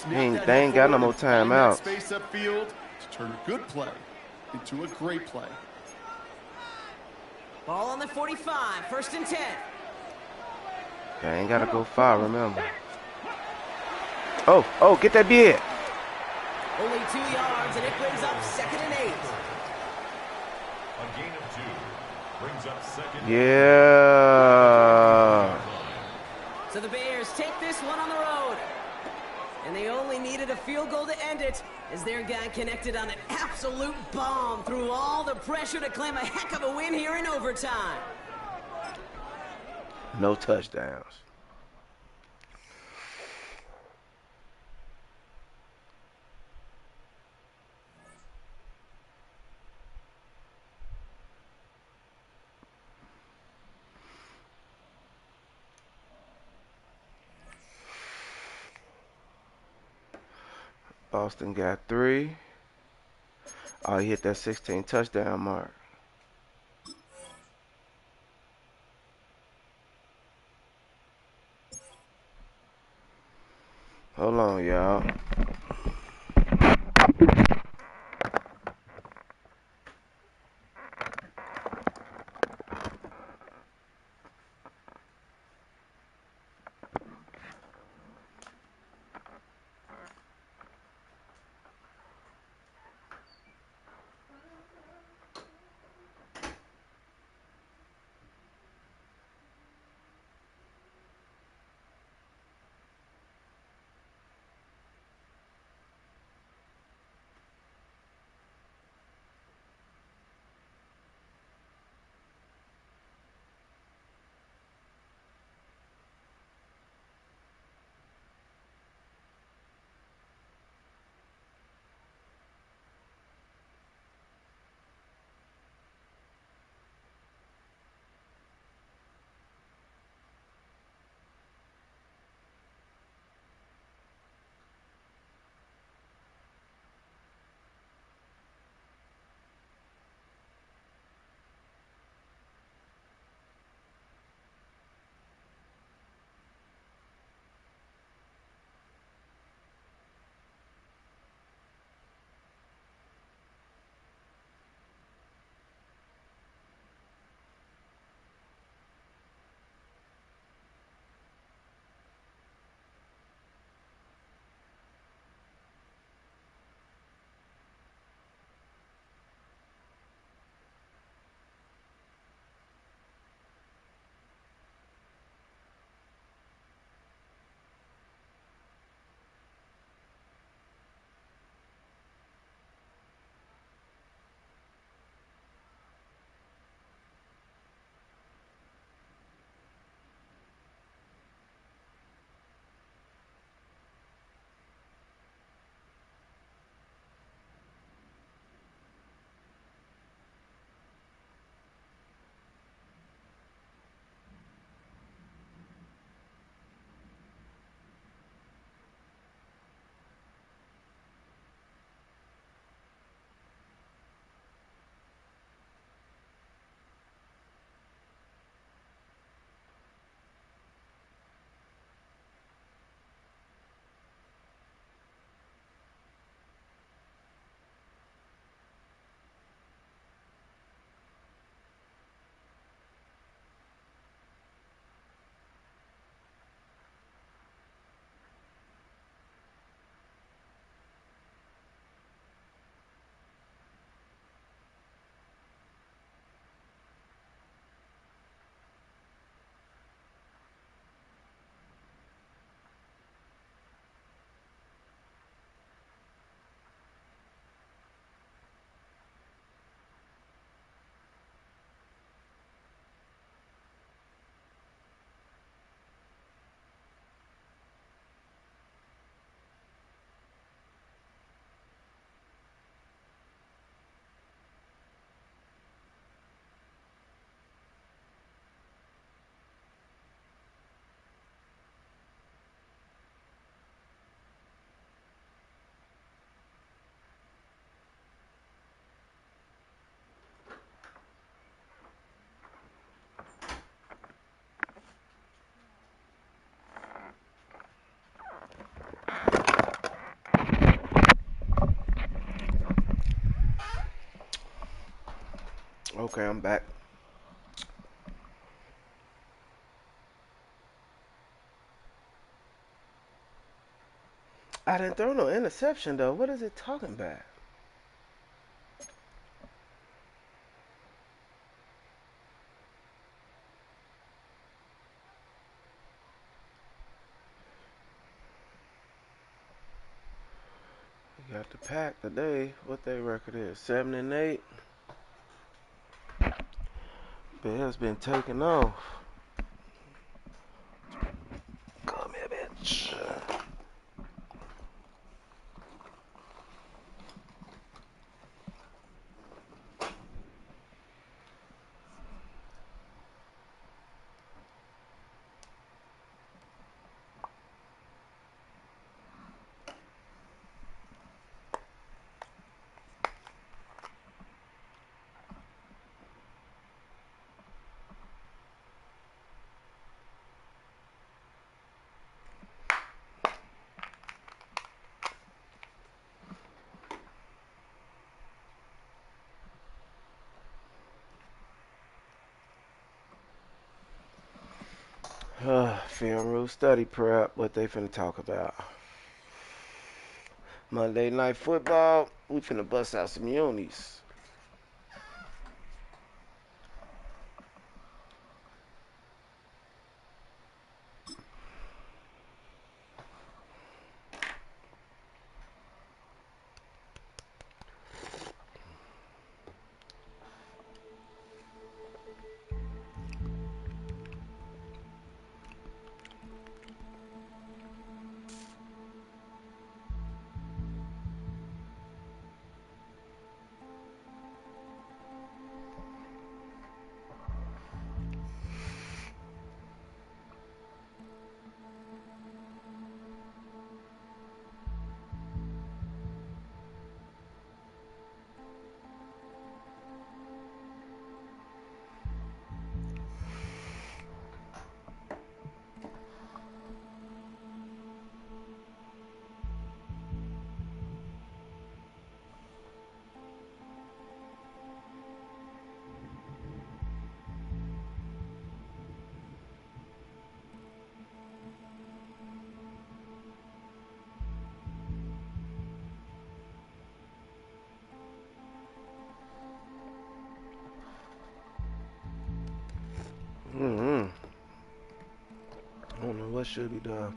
They ain't got no more timeouts. Space upfield to turn a good play into a great play. Ball on the 45, 1st and 10. They ain't got to go far, remember. Oh, get that bid. Only 2 yards, and it brings up 2nd and 8. A gain of 2. Brings up 2nd. Yeah. So the Bears take this one on the road. And they only needed a field goal to end it as their guy connected on an absolute bomb through all the pressure to claim a heck of a win here in overtime. No touchdowns. Boston got 3. Oh, he hit that 16 touchdown mark. Hold on, y'all. Okay, I'm back. I didn't throw no interception though. What is it talking about? We got the Pack today. What their record is? 7-8. Bears been taking off. Come here, bitch. Film rule study prep. What they finna talk about? Monday Night Football. We finna bust out some unis. I don't know what should be done.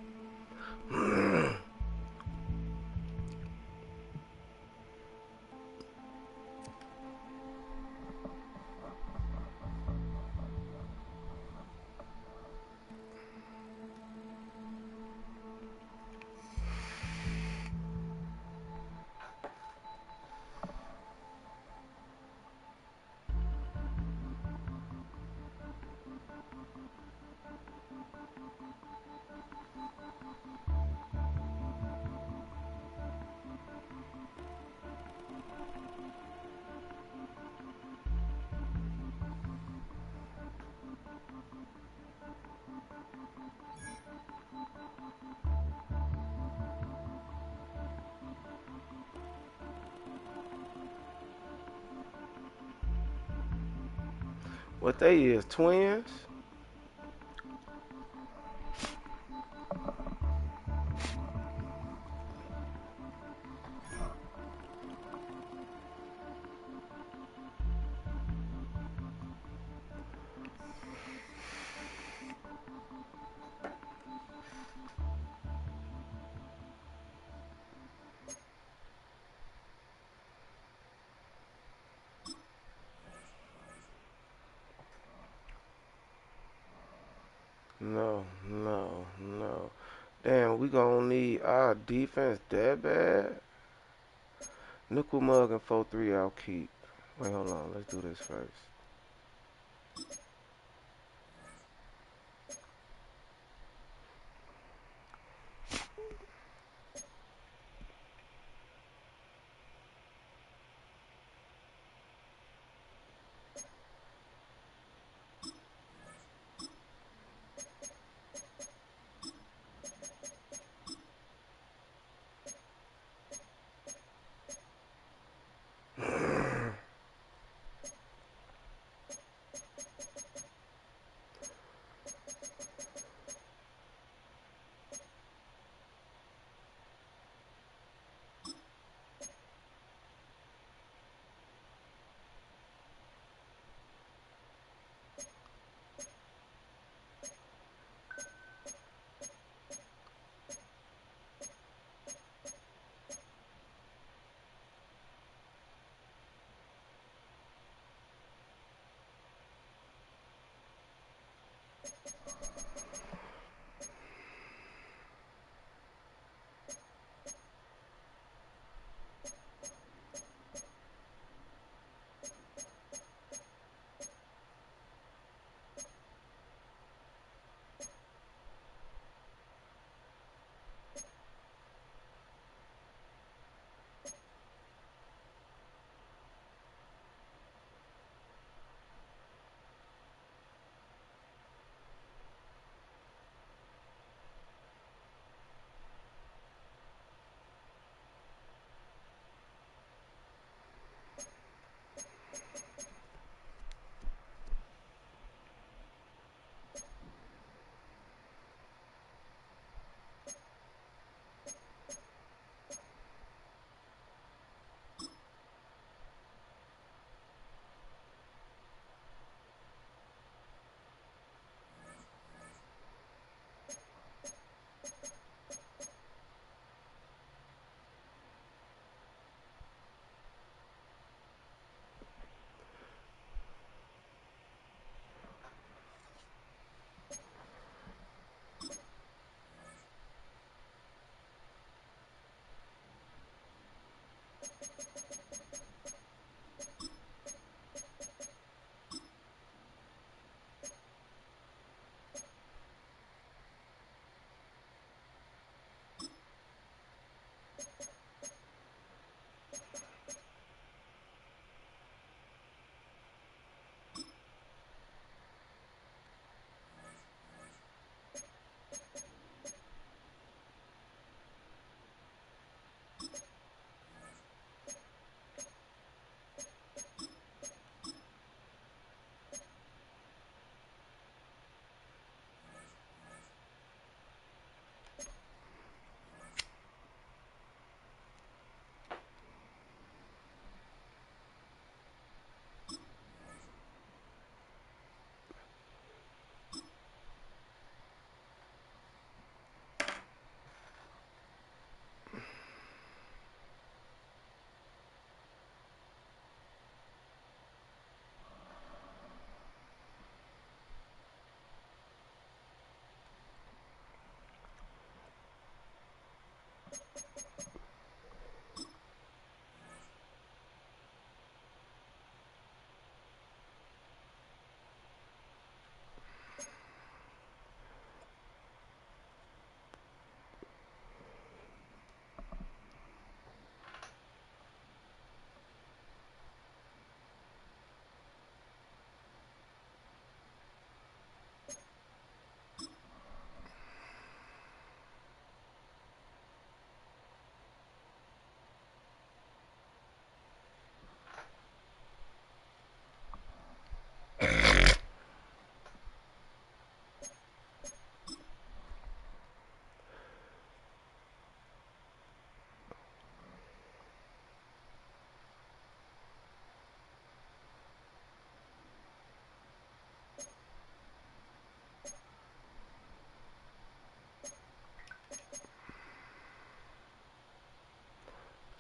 What they is, twins? No, no, no. Damn, we gonna need our defense that bad? Nickel mug and 4-3 I'll keep. Wait, hold on. Let's do this first.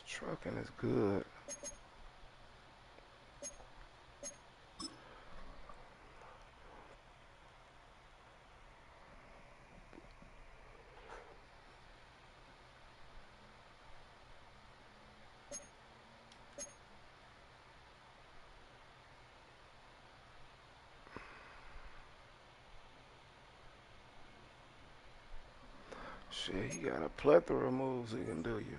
Trucking is good. Shit, he got a plethora of moves he can do you.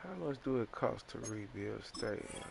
How much do it cost to rebuild stadium?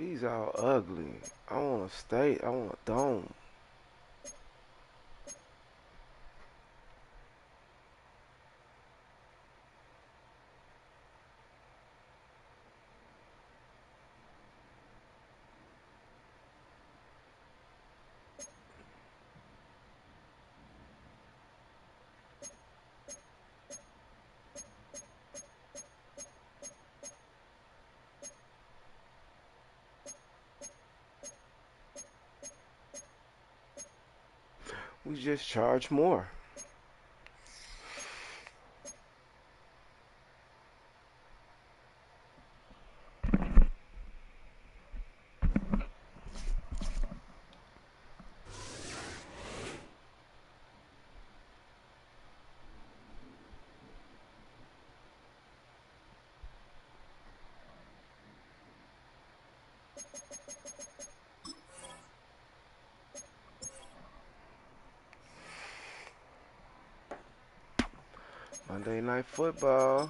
These all ugly. I want a state. I want a dome. We just charge more. Monday Night Football.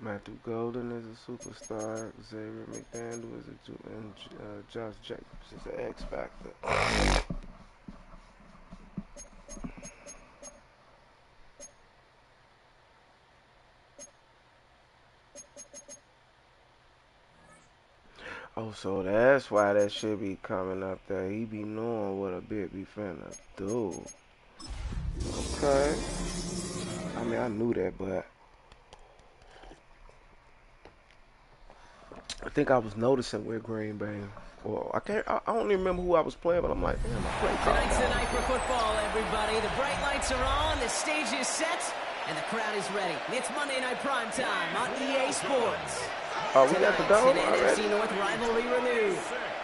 Matthew Golden is a superstar. Xavier McDaniel is and Josh Jacobs is an X Factor. Oh, so that's why that shit be coming up there. He be knowing what a bit be finna do. Okay. I mean, I knew that, but I think I was noticing with Green Bay. Well, I don't even remember who I was playing, but I'm like, damn, I played Tonight's the night for football, everybody. The bright lights are on, the stage is set, and the crowd is ready. It's Monday Night Prime Time on EA Sports. Oh, we got the dome Tonight, already? NFC North rivalry renewed.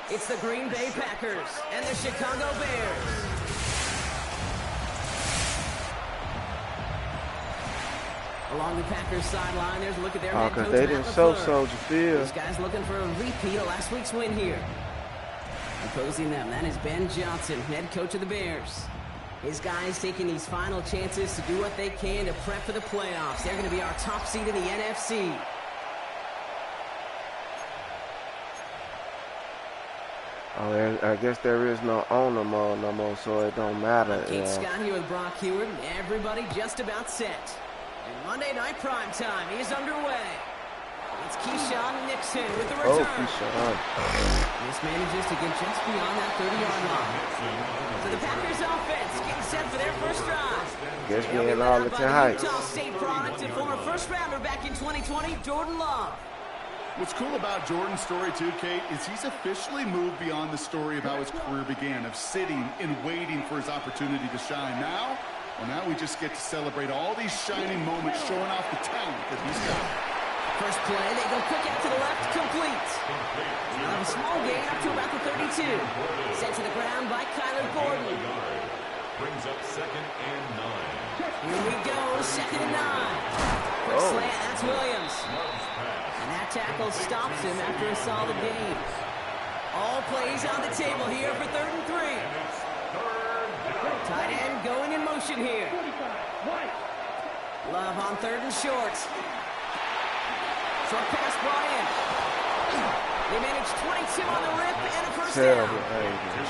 It's the Green Bay Packers and the Chicago Bears. Along the Packers sideline, there's a look at their head coach, because they didn't Matt show LaFleur. Soldier Field. These guys looking for a repeat of last week's win here. Opposing them, that is Ben Johnson, head coach of the Bears. His guys taking these final chances to do what they can to prep for the playoffs. They're going to be our top seed in the NFC. Oh, I guess there is no owner mode no more, so it don't matter. Keith Scott here with Brock Hewitt. Everybody just about set. And Monday Night Prime Time is underway. It's Keyshawn Nixon with the return. Oh, Keyshawn. This manages to get just beyond that 30-yard line. So the Packers offense getting set for their first drive. Guess we They'll be in led out Arlington by the Heights. Utah State product and former first-rounder back in 2020, Jordan Love. What's cool about Jordan's story, too, Kate, is he's officially moved beyond the story of how his career began, of sitting and waiting for his opportunity to shine. Now we just get to celebrate all these shining moments, showing off the talent that he's got. First play, they go quick out to the left, complete. A small gain up to about the 32. Sent to the ground by Kyler Gordon. Brings up 2nd and 9. Here we go, 2nd and 9. Quick slant, that's Williams. And that tackle stops him after a solid gain. All plays on the table here for 3rd and 3. Tight end going in motion here. Love on 3rd and short. Short pass brought in. They managed 22 on the rip and a first down.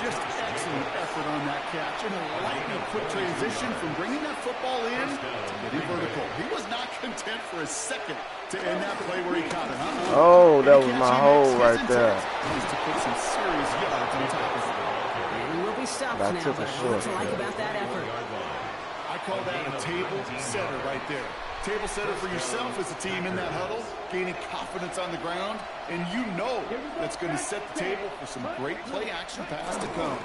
Just excellent effort on that catch. And a lightning quick transition from bringing that football in to getting vertical. He was not content for a second to end that play where he caught it. Oh, that was my hole right there. Was to put some serious yards on top of it. And we'll be stopped now, took a but short what you like about that effort? I call that a table setter right there. Table setter for yourself as a team in that huddle, gaining confidence on the ground, and you know that's going to set the table for some great play action pass to come.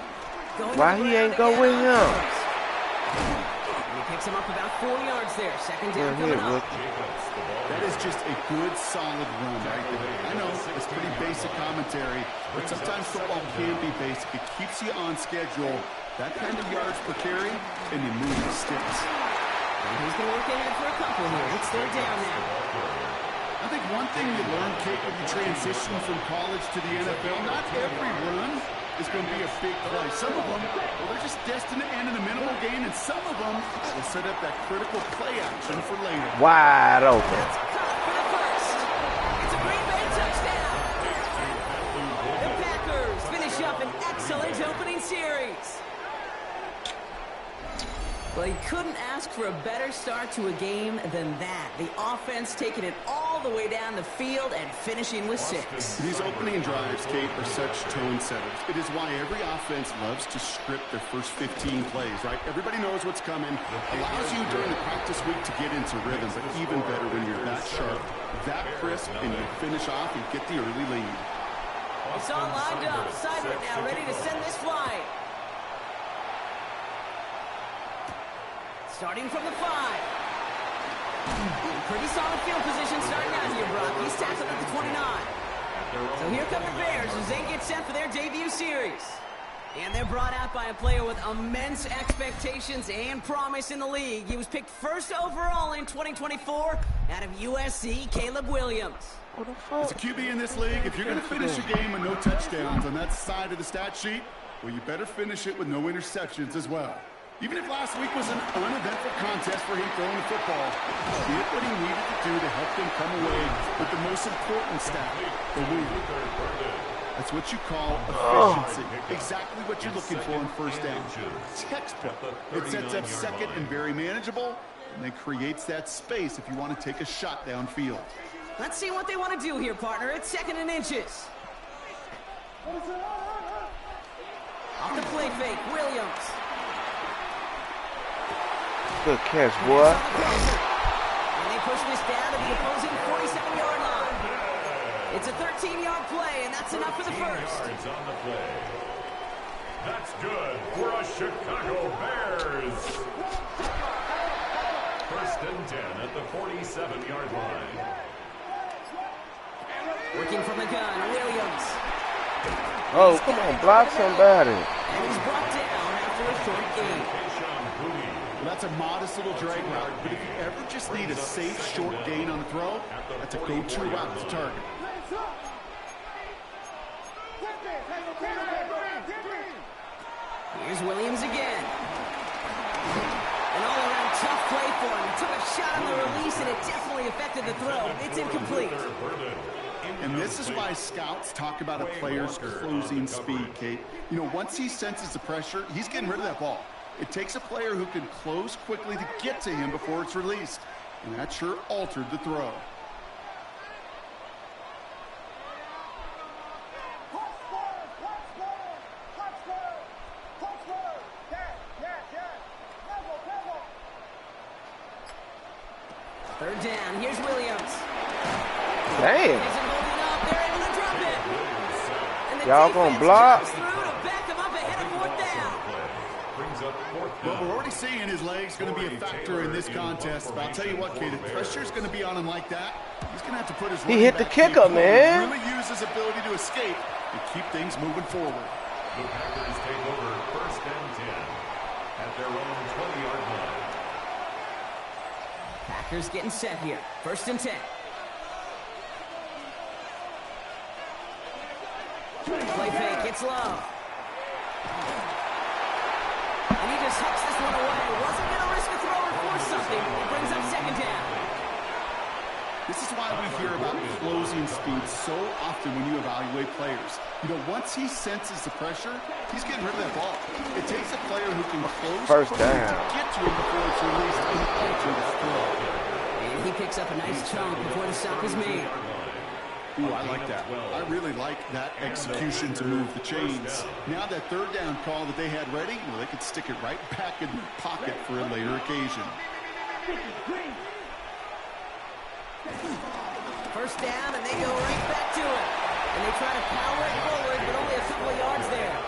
Why he ain't go with him? Picks him up about 4 yards there. Second down Good hit, coming up. That is just a good, solid run right there. I know it's pretty basic commentary, but sometimes football can be basic. It keeps you on schedule. That kind of yards per carry, and you move the sticks. And he's going to look ahead for a couple here. It's third down now. I think one thing you learn, Kate, when you transition from college to the NFL, not every run is going to be a big play. Some of them, well, they're just destined to end in a minimal gain, and some of them will set up that critical play action for later. Wide open. That's caught for the first. It's a Green Bay touchdown. The Packers finish up an excellent opening series. Well, he couldn't ask for a better start to a game than that. The offense taking it all the way down the field and finishing with 6. These opening drives, Kate, are such tone setters. It is why every offense loves to script their first 15 plays, right? Everybody knows what's coming. Allows you during the practice week to get into rhythm, but even better when you're that sharp, that crisp, and you finish off and get the early lead. It's all lined up. Sideways now, ready to send this flight. Starting from the 5. Pretty solid field position starting out here, Brock. He's tackled at the 29. So here come the Bears as they get set for their debut series. And they're brought out by a player with immense expectations and promise in the league. He was picked first overall in 2024 out of USC, Caleb Williams. What the fuck? As a QB in this league, if you're going to finish a game with no touchdowns on that side of the stat sheet, well, you better finish it with no interceptions as well. Even if last week was an uneventful contest for him throwing the football, he did what he needed to do to help them come away with the most important stat, the win. That's what you call efficiency. Exactly what you're looking for in first down. Textbook. It sets up second and very manageable, and then creates that space if you want to take a shot downfield. Let's see what they want to do here, partner. It's 2nd and inches. Off the play fake, Williams. Good catch, boy. And they push this down to the opposing 47-yard line. It's a 13-yard play, and that's enough for the first. Yards on the play. That's good for a Chicago Bears. First and 10 at the 47-yard line. Working from the gun, Williams. Oh, come on, block somebody. And he's brought down after a short gain. Well, that's a modest little drag route, but if you ever just need a safe, short gain on the throw, that's a go-to route to target. Here's Williams again. An all-around tough play for him. He took a shot on the release, and it definitely affected the throw. It's incomplete. And this is why scouts talk about a player's closing speed, Kate. You know, once he senses the pressure, he's getting rid of that ball. It takes a player who can close quickly to get to him before it's released. And that sure altered the throw. Third down. Here's Williams. Damn. Isn't holding up. They're able to drop it. And the Y'all gonna defense block? jumps through to back them up ahead of 4th down. Well, we're already seeing his legs going to be a factor in this contest. But I'll tell you what, Kate, if pressure's going to be on him like that, he's going to have to put his He hit the kicker, man. Really use his ability to escape and keep things moving forward. The Packers take over first and 10 at their own 20-yard line. Packers getting set here. First and 10. Play fake. It's low. And he just hooks this one away. Wasn't going to risk a throw or force something. It brings up second down. This is why we hear about closing speed so often when you evaluate players. You know, once he senses the pressure, he's getting rid of that ball. It takes a player who can close First quickly down. to get to him before it's released and alter that throw. And he picks up a nice chunk before the stop is made. Ooh, I like that. I really like that execution to move the chains. Now that third down call that they had ready, well, they could stick it right back in their pocket for a later occasion. First down, and they go right back to it. And they try to power it forward, but only a couple of yards there.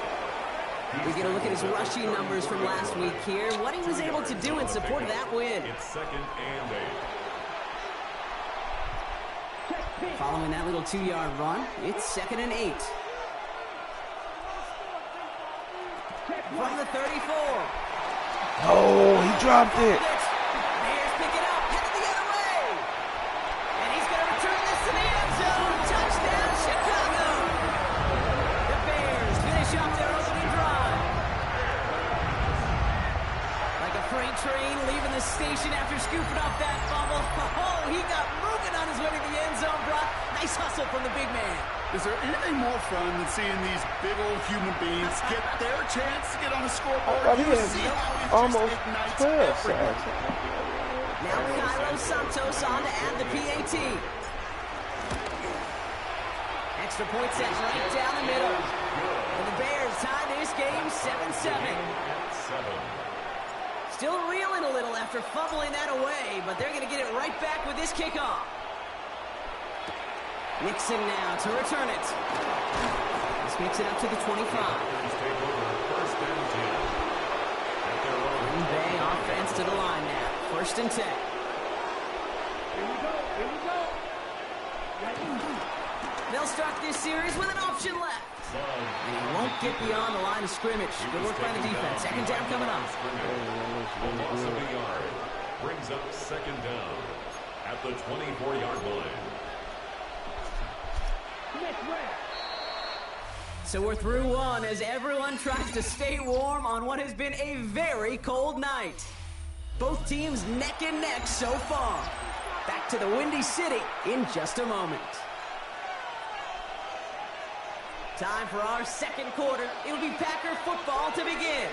We get a look at his rushing numbers from last week here. What he was able to do in support of that win. It's 2nd and 8. Following that little 2-yard run, it's 2nd and 8. From the 34. Oh, he dropped it. Bears pick it up, headed the other way. And he's going to return this to the end zone. Touchdown, Chicago. The Bears finish off their opening drive. Like a freight train leaving the station after scooping up that fumble. Oh, he got moving on his way to the end zone, Brock. Nice hustle from the big man. Is there anything more fun than seeing these big old human beings get their chance to get on the scoreboard? I thought he You had see how it almost just ignites 12 everything. sacks. Now Cairo Santos on to add the PAT. Extra point set right down the middle. And the Bears tie this game 7-7. Still reeling a little after fumbling that away, but they're going to get it right back with this kickoff. Nixon now to return it. This makes it up to the 25. Green Bay offense to the line now. 1st and 10. Here we go. Here we go. They'll start this series with an option left. And he won't get beyond the line of scrimmage. Good work by the defense. 2nd down coming up. Loss of a yard. Brings up 2nd down at the 24-yard line. So we're through one as everyone tries to stay warm on what has been a very cold night. Both teams neck and neck so far. Back to the Windy City in just a moment. Time for our 2nd quarter. It'll be Packer football to begin.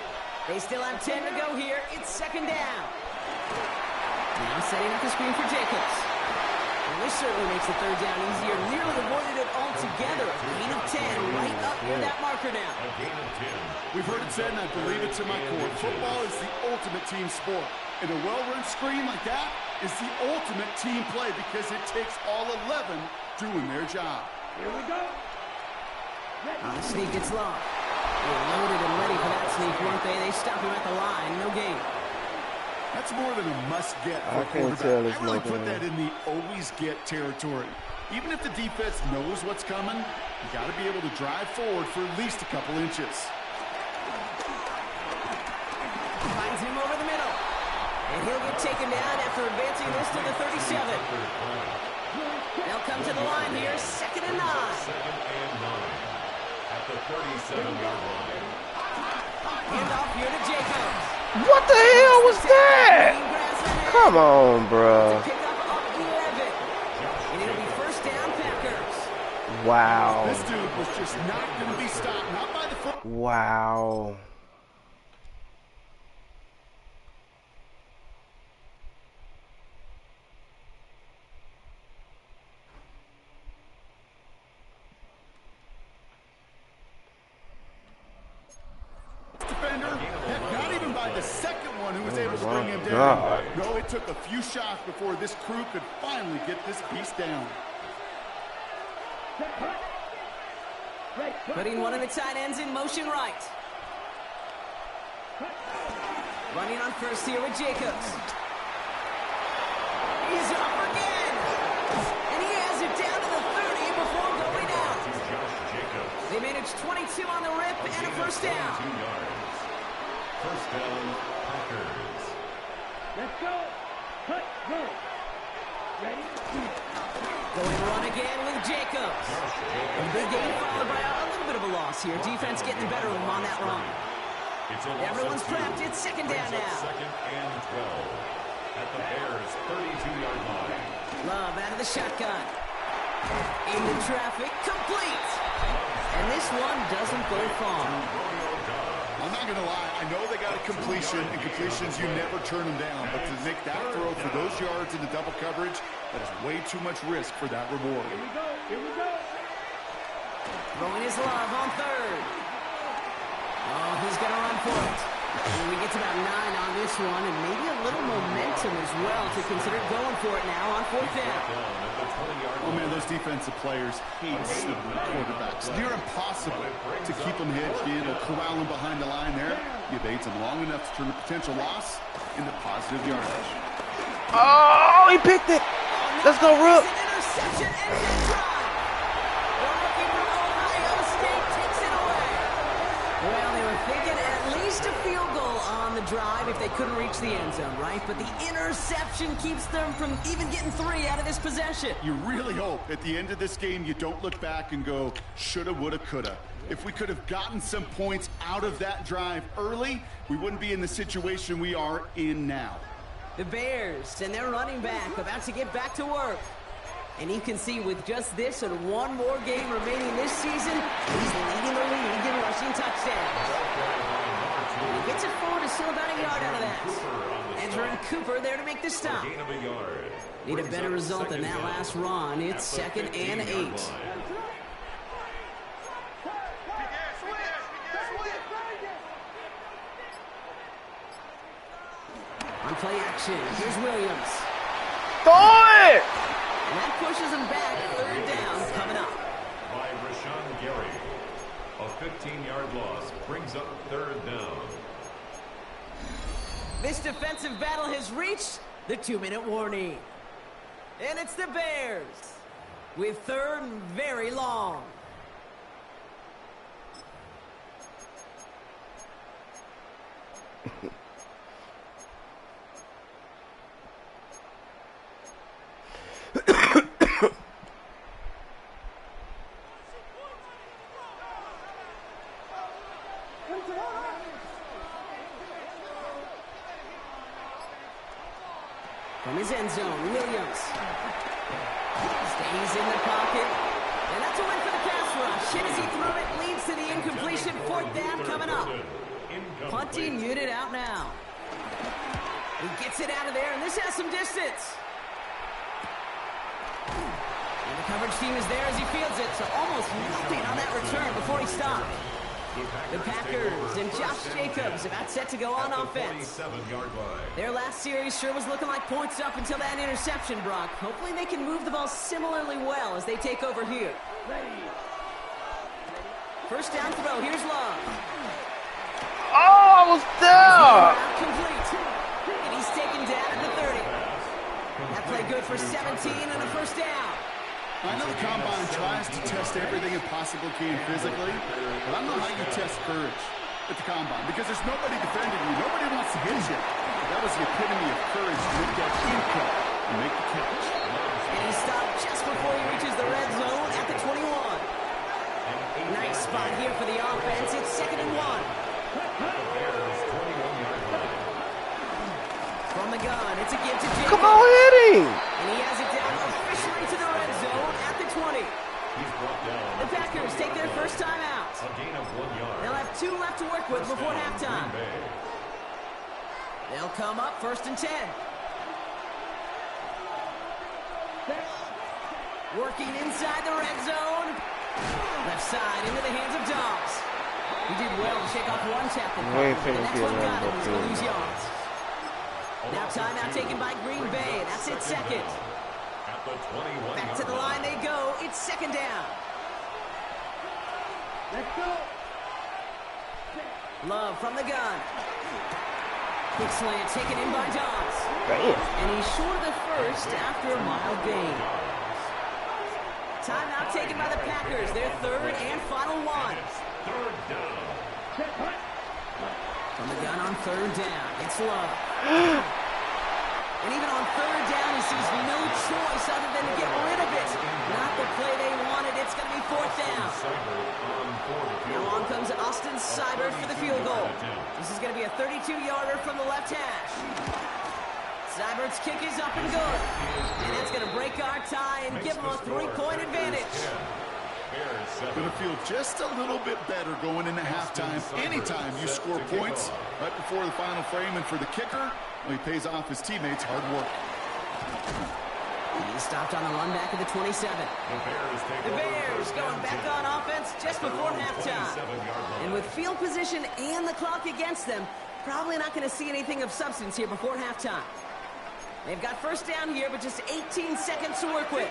They still have 10 to go here. It's 2nd down. Now setting up the screen for Jacobs. And this certainly makes the 3rd down easier. Nearly avoided it altogether. A gain of 10 right up near that marker now. A gain of 10. We've heard it said, and I believe it to my core. Football is the ultimate team sport. And a well-run screen like that is the ultimate team play because it takes all 11 doing their job. Here we go. On the sneak, it's long. They were loaded and ready for that sneak, weren't they? They stop him at the line. No gain. That's more than a must-get for I a can't quarterback. tell I it's really no put game. that in the always-get territory. Even if the defense knows what's coming, you got to be able to drive forward for at least a couple inches. Finds him over the middle. And he'll get taken down after advancing this to the 37. They'll come to the line here, 2nd and 9. 2nd and 9 at the 37-yard line. Hand off here to Jacobs. What the hell was that? Come on, bro. Pick up 11. And it'll be 1st down Packers. Wow. This dude was just not going to be stopped, not by the foot. Wow. Defender, heck, not even by the second one who was able to bring him down. God. No, it took a few shots before this crew could finally get this beast down. Putting one of the tight ends in motion right. Running on first here with Jacobs. He's up again. And he has it down to the 30 before going out. They managed 22 on the rip and a 1st down. 2 yards. 1st down, Packers. Let's go. Cut. Go. Ready? Going run again with Jacobs. A big gain followed by a little bit of a loss here. Defense getting the better of him on that run. It's a loss Everyone's of 2. prepped. It's 2nd down Brings up now. 2nd and 12 at the Bears' 32-yard line. Love out of the shotgun. Into traffic. Complete. And this one doesn't go far. I'm not going to lie. I know they got a completion, and completions, you never turn them down. But to make that throw for those yards into double coverage, that is way too much risk for that reward. Here we go. Here we go. Throwing his love on 3rd. Oh, he's going to run for it. And we get to about 9 on this one, and maybe a little momentum as well to consider going for it now on 4th down. Oh, man, those defensive players hate simple quarterbacks. Near impossible to keep them hedged in or corral them behind the line there. You bait them long enough to turn a potential loss into positive yardage. Oh, he picked it. Let's go, Rook. Interception ends that drive. The rookie from Ohio State takes it away. Well, they were thinking at least a field goal on the drive if they couldn't reach the end zone, right? But the interception keeps them from even getting 3 out of this possession. You really hope at the end of this game you don't look back and go, shoulda, woulda, coulda. If we could have gotten some points out of that drive early, we wouldn't be in the situation we are in now. The Bears and their running back about to get back to work. And you can see with just this and one more game remaining this season, he's leading the league in rushing touchdowns. He gets it forward to still about a yard out of that. Andrew Cooper there to make the stop. Need a better result than that last run. It's 2nd and 8. On play action, here's Williams. Throw it! And that pushes him back. 3rd down coming up. By Rashawn Gary. A 15-yard loss brings up 3rd down. This defensive battle has reached the 2-minute warning. And it's the Bears with 3rd and very long. From his end zone, Williams stays in the pocket, and that's a win for the pass rush. And as he threw it, leads to the incompletion. 4th down coming up. Punting unit out now. He gets it out of there, and this has some distance. And the coverage team is there as he fields it, so almost nothing on that return before he stopped. The Packers and Josh Jacobs about set to go on offense. Their last series sure was looking like points up until that interception, Brock. Hopefully they can move the ball similarly well as they take over here. 1st down throw. Here's Love. Oh, I was there. Complete. And he's taken down at the 30. That play good for 17 and a 1st down. I know the Combine tries to test everything it possibly can physically, but I don't know how you test courage at the Combine because there's nobody defending you. Nobody wants to hit you. That was the epitome of courage to make that in-cut and make the catch. And he stopped just before he reaches the red zone at the 21. Nice spot here for the offense. It's 2nd and 1. From the gun, it's a give to Jacobs. Come on, hit him. And he has it down officially to the red zone at the 20. The Packers take their first time out. They'll have 2 left to work with before halftime. They'll come up 1st and 10. Working inside the red zone. Left side into the hands of Dobbs. He did well to shake off one tackle. The next one got him. He's going to lose yards. Now timeout taken by Green Bay. That's it, 2nd. Back to the line they go. It's 2nd down. Let's go. Love from the gun. Quick slant taken in by Dobbs. Damn. And he's short of the 1st after a mild gain. Timeout taken by the Packers. Their 3rd and final one. From the gun on 3rd down. It's Love. And even on 3rd down, he sees no choice other than to get rid of it. Not the play they wanted. It's going to be 4th down. Now on comes Austin Seibert for the field goal. This is going to be a 32-yarder from the left hash. Seibert's kick is up and good. And that's going to break our tie and give him a 3-point advantage. Going to feel just a little bit better going into halftime. Anytime you score points right before the final frame, and for the kicker, well, he pays off his teammates' hard work. He stopped on the run back of the 27. The Bears going back on offense just before halftime. And with field position and the clock against them, probably not going to see anything of substance here before halftime. They've got first down here, but just 18 seconds to work with.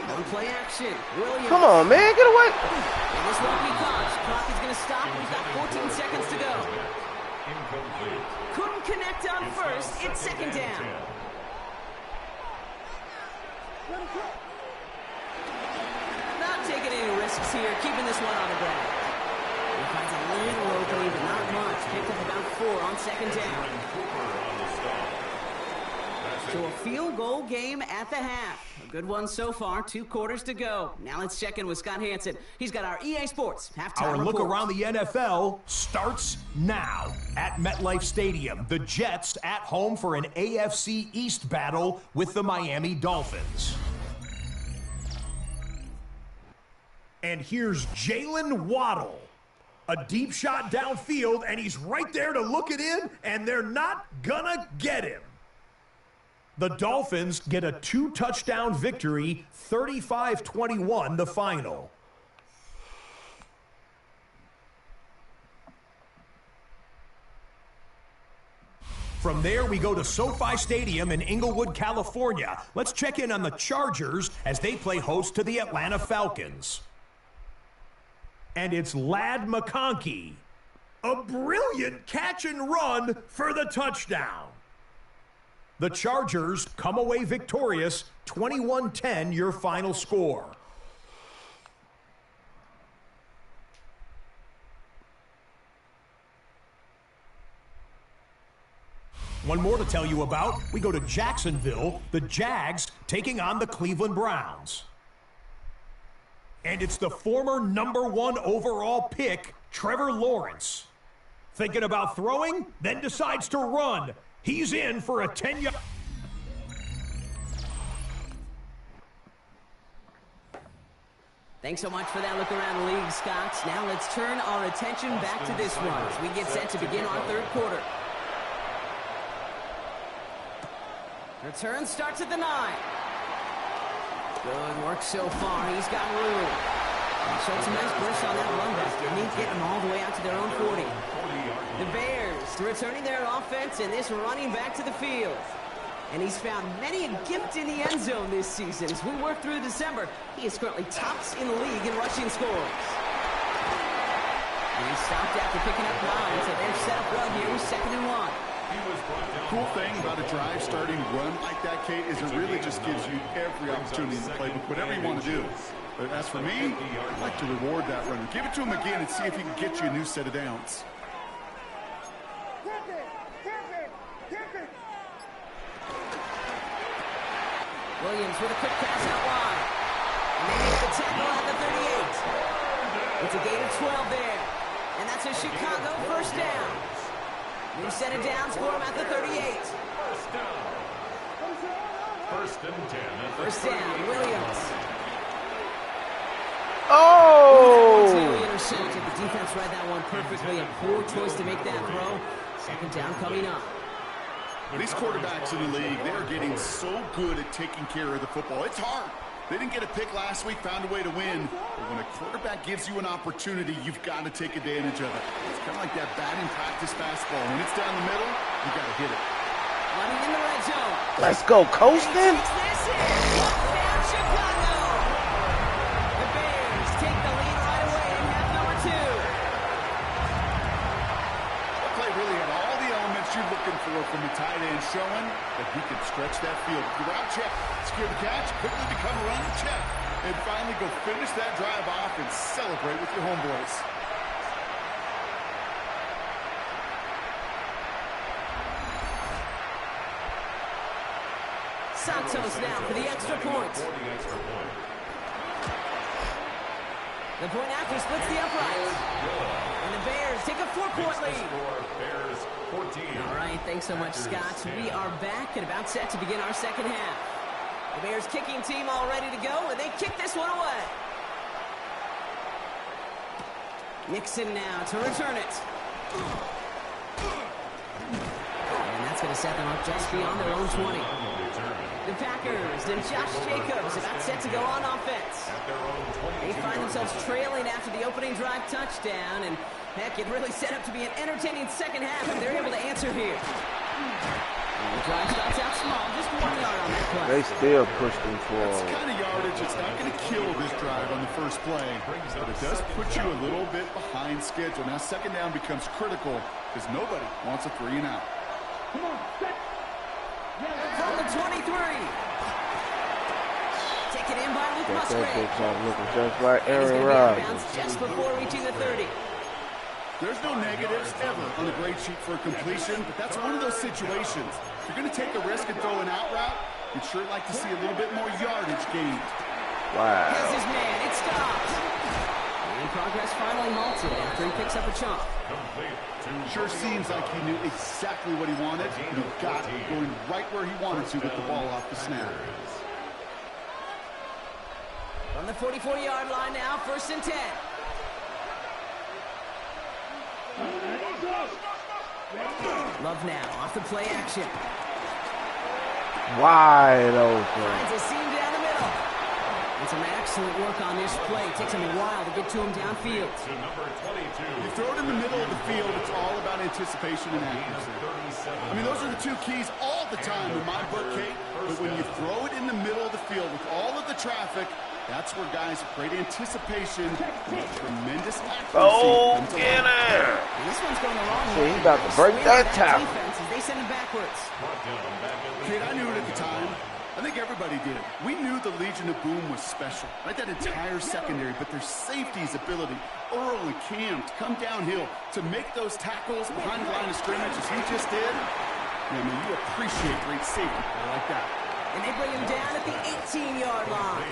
One play action. Williams. Come on, man. Get away. And this won't be caught. Clock is going to stop. We've got 14 seconds to go. Couldn't connect on first. It's second down. Not taking any risks here. Keeping this one on the ground. He finds a little opening, but not much. Picked up about 4 on second down. So a field goal game at the half. A good one so far. 2 quarters to go. Now let's check in with Scott Hansen. He's got our EA Sports halftime Our report. look around the NFL starts now at MetLife Stadium. The Jets at home for an AFC East battle with the Miami Dolphins. And here's Jalen Waddle. A deep shot downfield, and he's right there to look it in, and they're not gonna get him. The Dolphins get a 2-touchdown victory, 35-21 the final. From there, we go to SoFi Stadium in Inglewood, California. Let's check in on the Chargers as they play host to the Atlanta Falcons. And it's Ladd McConkey. A brilliant catch and run for the touchdown. The Chargers come away victorious, 21-10 your final score. One more to tell you about. We go to Jacksonville, the Jags taking on the Cleveland Browns. And it's the former #1 overall pick, Trevor Lawrence. Thinking about throwing, then decides to run. He's in for a 10-yard. Thanks so much for that look around the league, Scott. Now let's turn our attention back to this one as we get set to begin our third quarter. Return starts at the 9. Good work so far. He's got room. Showed some nice bursts on that run back, didn't he? Getting them all the way out to their own 40. The Bears returning their offense and this running back to the field. And he's found many a gift in the end zone this season. As we work through December, he is currently tops in the league in rushing scores. And he stopped after picking up 9, so they're set up well here with 2nd and 1. Cool thing about a drive starting run like that, Kate, is it really just gives you every opportunity in the playbook, whatever you want to do. But as for me, I'd like to reward that runner. Give it to him again and see if he can get you a new set of downs. Williams with a quick pass out wide. And they make the tackle at the 38. It's a gain of 12 there. And that's a Chicago first down. New set of downs for him at the 38. First down. First and 10. First down, Williams. Oh! Intercepted. The defense read that one perfectly. A poor choice to make that throw. 2nd down coming up. These quarterbacks in the league, they're getting so good at taking care of the football. It's hard. They didn't get a pick last week, found a way to win. But when a quarterback gives you an opportunity, you've got to take advantage of it. It's kind of like that batting practice fastball. When it's down the middle, you got to hit it. Running in the red zone. Let's go, coasting. This is touchdown Chicago. The Bears take the lead right away in half number 2. That play really had all the elements you're looking for from the tight end, showing that he can stretch that field. Route check, secure the catch, quickly become a run check, and finally go finish that drive off and celebrate with your homeboys. Santos now for the extra point. The point after splits the uprights. And the Bears take a 4-point lead. Bears 14. All right, thanks so much, Scott. We are back and about set to begin our second half. The Bears kicking team all ready to go, and they kick this one away. Nixon now to return it. And that's going to set them up just beyond their own 20. The Packers and Josh Jacobs about set to go on offense. They find themselves trailing after the opening drive touchdown, and heck, it really set up to be an entertaining second half if they're able to answer here. The drive starts out small, just 1 yard on that play. They still pushed him forward. That's the kind of yardage. It's not going to kill this drive on the first play, but it does put you a little bit behind schedule. Now second down becomes critical because nobody wants a 3 and out. Come on, set. From the 23. Taken in by Luke That Musgrave. bitch out looking just like And he's Aaron going to be out of Rodgers. bounds just before reaching the 30. There's no negatives ever on the grade sheet for completion, but that's one of those situations. If you're going to take a risk and throw an out route, you'd sure like to see a little bit more yardage gained. Wow. Here's his man. It stops. And progress finally halted after he picks up a chunk. Sure seems like he knew exactly what he wanted, and he got it going right where he wanted to with the ball off the snap. From the 44-yard line now, 1st and 10. Love now, off the play action. Wide open. Finds a seam down the middle. And some excellent work on this play. Takes him a while to get to him downfield. You throw it in the middle of the field, it's all about anticipation and accuracy. I mean, those are the two keys all the time in my book, Kate. But when you throw it in the middle of the field with all of the traffic, that's where guys with great anticipation and tremendous accuracy. Oh, get her! This one's going the wrong See, way. he about to break that tackle. Defense as they send him backwards. Kate, I knew it at the time. I think everybody did. We knew the Legion of Boom was special, right? That entire secondary, but their safety's ability, Earl and Cam, to come downhill, to make those tackles behind the line of scrimmage as he just did. I mean, you appreciate great safety like that. And they bring him down at the 18-yard line.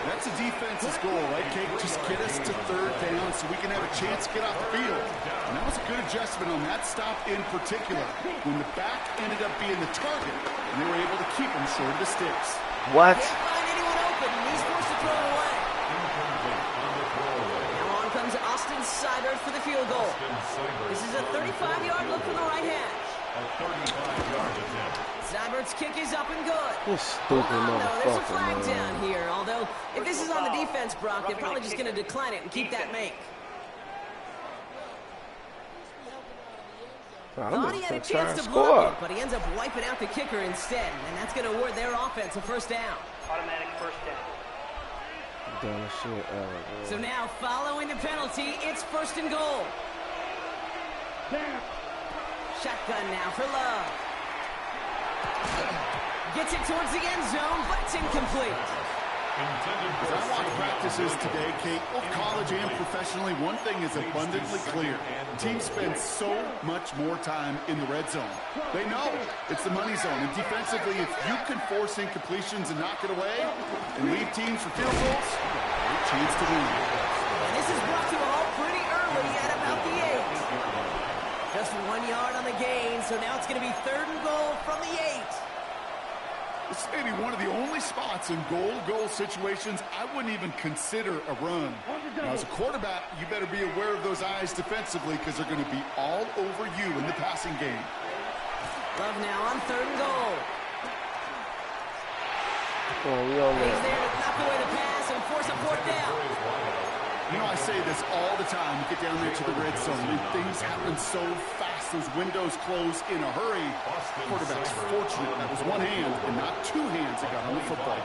That's a defense's goal, right, Kate? Just get us to 3rd down so we can have a chance to get off the field. And that was a good adjustment on that stop in particular, when the back ended up being the target, and they were able to keep him short of the sticks. What? Can't find anyone open, and he's forced to throw it away. Now on comes Austin Seibert for the field goal. This is a 35-yard look from the right hash. Seibert's kick is up and good. This stupid There's a motherfucker, flag man. down here, although if this is on the defense, Brock, they're probably just going to decline it and keep that make. Thought he had a chance to block it, but he ends up wiping out the kicker instead, and that's going to award their offense a 1st down. Automatic 1st down. Dumb shit ever, So now, following the penalty, it's 1st and goal. Shotgun now for Love. Gets it towards the end zone, but it's incomplete. As I watch practices today, Kate, both college and professionally, one thing is abundantly clear. Teams spend so much more time in the red zone. They know it's the money zone. And defensively, if you can force incompletions and knock it away and lead teams for field goals, great chance to win. And this is brought to a halt pretty early at about the 8. Just 1 yard on the gain, so now it's going to be 3rd and goal from the 8. This may be one of the only spots in goal-to-goal situations I wouldn't even consider a run. Now, as a quarterback, you better be aware of those eyes defensively because they're going to be all over you in the passing game. Love now on 3rd and goal. Oh, we on He's there. there to knock away the pass and force a 4th down. You know, I say this all the time. You get down there to the red zone, and things happen so fast. Those windows close in a hurry. Quarterback's fortunate that was one hand and not 2 hands that got on the football.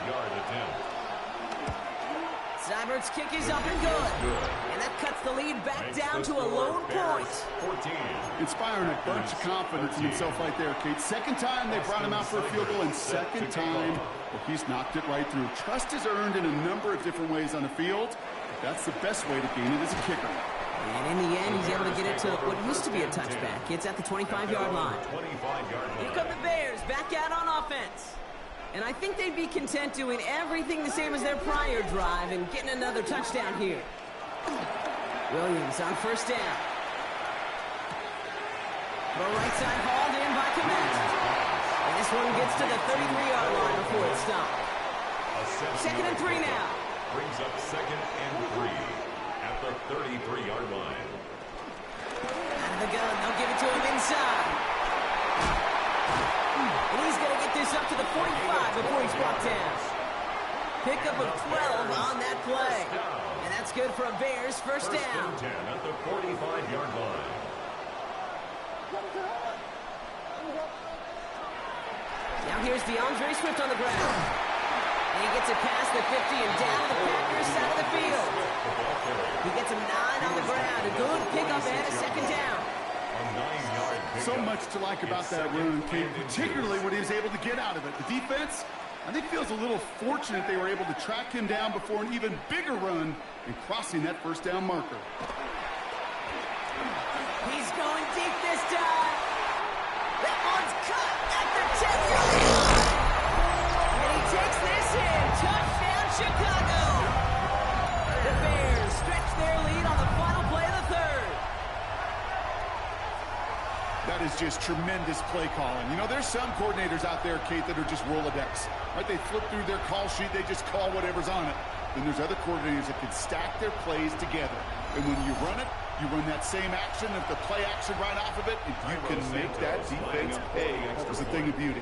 Seibert's kick is up and good. And that cuts the lead back down to a lone point. Inspiring a bunch of confidence in himself right there, Kate. 2nd time they brought him out for a field goal, and 2nd time, well, he's knocked it right through. Trust is earned in a number of different ways on the field. That's the best way to gain it as a kicker. And in the end, he's able to get it to what used to be a touchback. It's at the 25-yard line. Here come the Bears back out on offense. And I think they'd be content doing everything the same as their prior drive and getting another touchdown here. Williams on 1st down. The right side hauled in by Komet. And this one gets to the 33-yard line before it's stopped. 2nd and 3 now. Brings up 2nd and 3 at the 33-yard line. Out of the gun, they'll give it to him inside. And he's going to get this up to the 45 before he's brought down. Pickup of 12 on that play. And that's good for a Bears first down. First and 10 at the 45-yard line. Now here's DeAndre Swift on the ground. And he gets it past the 50 and down to the Packers side of the field. He gets him 9 on the ground. A good pickup ahead of second down. So much to like about that run, Kate, particularly when he was able to get out of it. The defense, I think, feels a little fortunate they were able to track him down before an even bigger run and crossing that first down marker. He's going deep this time. That one's cut at the 10-yard line. And he takes this in. Touchdown, Chicago. The Bears stretch their lead on the final play of the third. That is just tremendous play calling. You know, there's some coordinators out there, Kate, that are just Rolodex. Right? They flip through their call sheet. They just call whatever's on it. Then there's other coordinators that can stack their plays together. And when you run it, you run that same action. If the play action right off of it, if you can make that defense pay, it's a thing of beauty.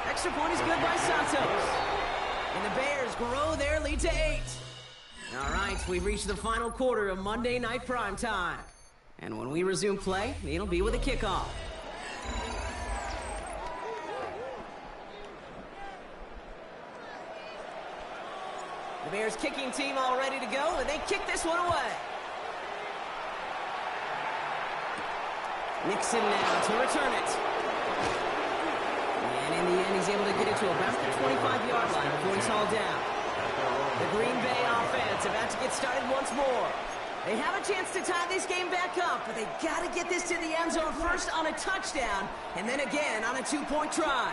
Extra point is good by Santos. And the Bears grow their lead to 8. All right, we've reached the final quarter of Monday Night Primetime. And when we resume play, it'll be with a kickoff. The Bears kicking team all ready to go, and they kick this one away. Nixon now to return it. And in the end, he's able to get it to about the 25-yard line before he's hauled down. The Green Bay offense about to get started once more. They have a chance to tie this game back up, but they got to get this to the end zone first on a touchdown, and then again on a 2-point try.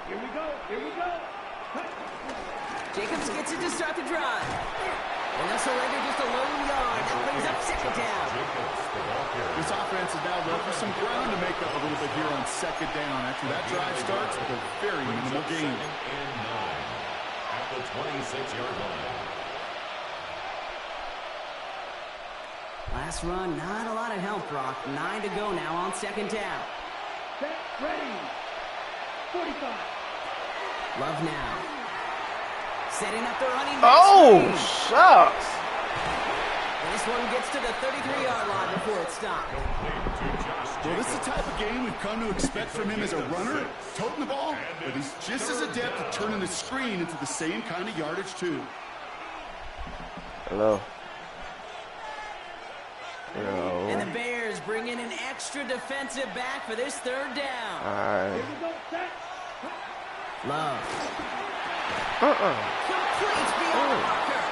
Here we go. Here we go. Jacobs gets it to start the drive. And they'll surrender just a lone yard. That brings up second down. This offense is now left with some ground to make up a little bit here on second down. After that drive starts with a very minimal gain. And 9 at the 26-yard line. Last run, not a lot of help, Brock. 9 to go now on second down. Set, ready. 45. Love now. Setting up the running back. Oh, screen. shucks. And this one gets to the 33-yard line before it's stopped. Well, this is the type of game we've come to expect from him as a runner, toting the ball, but he's just as adept at turning the screen into the same kind of yardage, too. Hello. Hello. And the Bears bring in an extra defensive back for this third down. All right. Here we go. Set. Love. Uh-uh. Complete beyond the marker.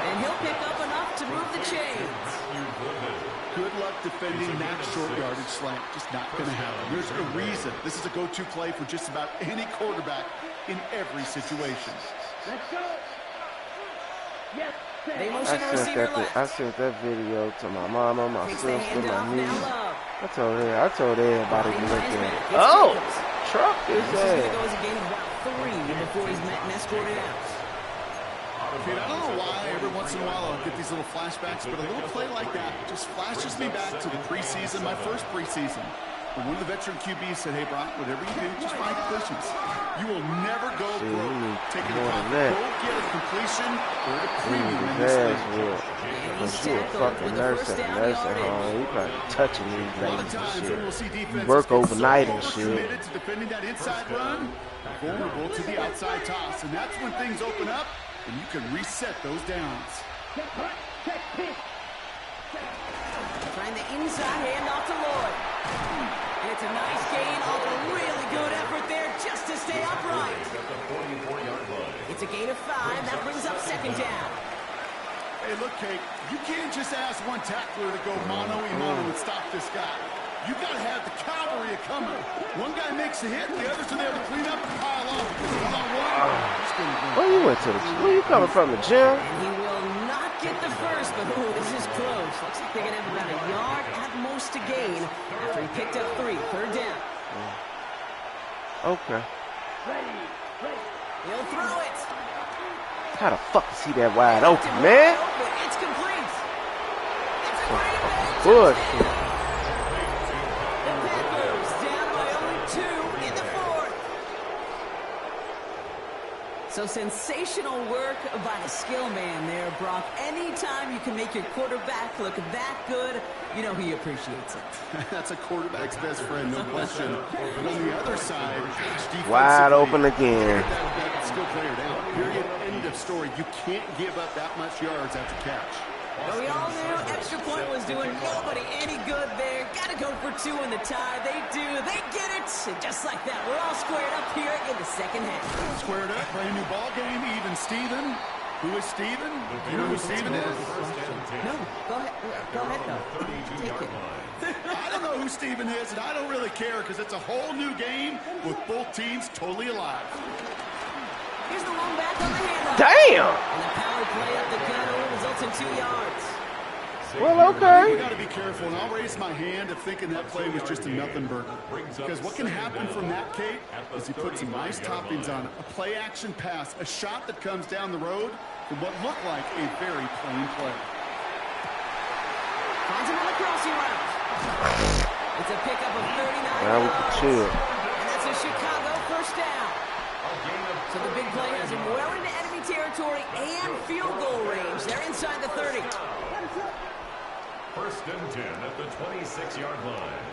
And he'll pick up enough to move the chains. Good luck defending that short yardage slant. Just not going to happen. There's a reason. This is a go-to play for just about any quarterback in every situation. Let's go. Yes. Set. They motion the receiver left. I sent that video to my mama, my Takes the sister, handoff my now, niece. Love. I told everybody to look Heisman at it. gets Oh, Jacobs. truck his This is going to ass. go as a gain of about 3 before he's met and escorted out. Kate, I don't know why every once in a while I'll get these little flashbacks, but a little play like that just flashes me back to the preseason, my first preseason. When one of the veteran QBs said, hey, Brock, whatever you do, just find completions. You will never go broke. Taking a more clock. than that. Go get a completion or a His premium in this ass league. will. But you a fucking nurse at a nursing home. You probably touching these A lot of ladies and times when we'll see shit. defenses You work get overnight and so shit. committed to defending that inside run, vulnerable to the outside toss. And that's when things open up and you can reset those downs. Check, right. Check, pitch. Trying the inside handoff to Lloyd. And it's a nice gain off a really good effort there just to stay upright. It's a gain of 5. That brings up second down. Hey, look, Kate, you can't just ask one tackler to go mano-a-mano and stop this guy. You got to have the cavalry coming. One guy makes a hit, the others are there to clean up and pile on. Because one-on-one, he's going to Where you went to the? Where you coming from, the gym? And he will not get the first, but ooh, this is close. Looks like they're going to have about a yard at most to gain after he picked up 3. Third down. Okay. Ready. Ready. He'll throw it. How the fuck is he that wide open, man? It's complete. It's a great Bullshit. The Packers So sensational work by the skill man there, Brock. Anytime you can make your quarterback look that good, you know he appreciates it. That's a quarterback's best friend, no question. But on the other side, wide open again. That skill player down. Period. End of story. You can't give up that much yards after catch. But we all knew extra point was doing nobody any good there. Got to go for 2 in the tie. They do. They get it. And just like that, we're all squared up here in the second half. Squared up. Brand new ball game. Even Steven. Who is Steven? Do you know who Steven is? No. Go ahead. Go ahead, though. Take it. I don't know who Steven is, and I don't really care because it's a whole new game with both teams totally alive. Here's the long back on the handoff. Damn! And the power play up the gun results in 2 yards. Well, okay. You got to be careful, and I'll raise my hand of thinking that play was just a nothing burger. Because what can happen from that, Kate, is he puts some nice toppings on it. A play-action pass, a shot that comes down the road from what looked like a very plain play. Finds him on the crossing route. It's a pickup of 39 Now we can yards. chill. And that's a Chicago first down. So the big play has him well into enemy territory and field goal range. They're inside the 30. First and 10 at the 26-yard line.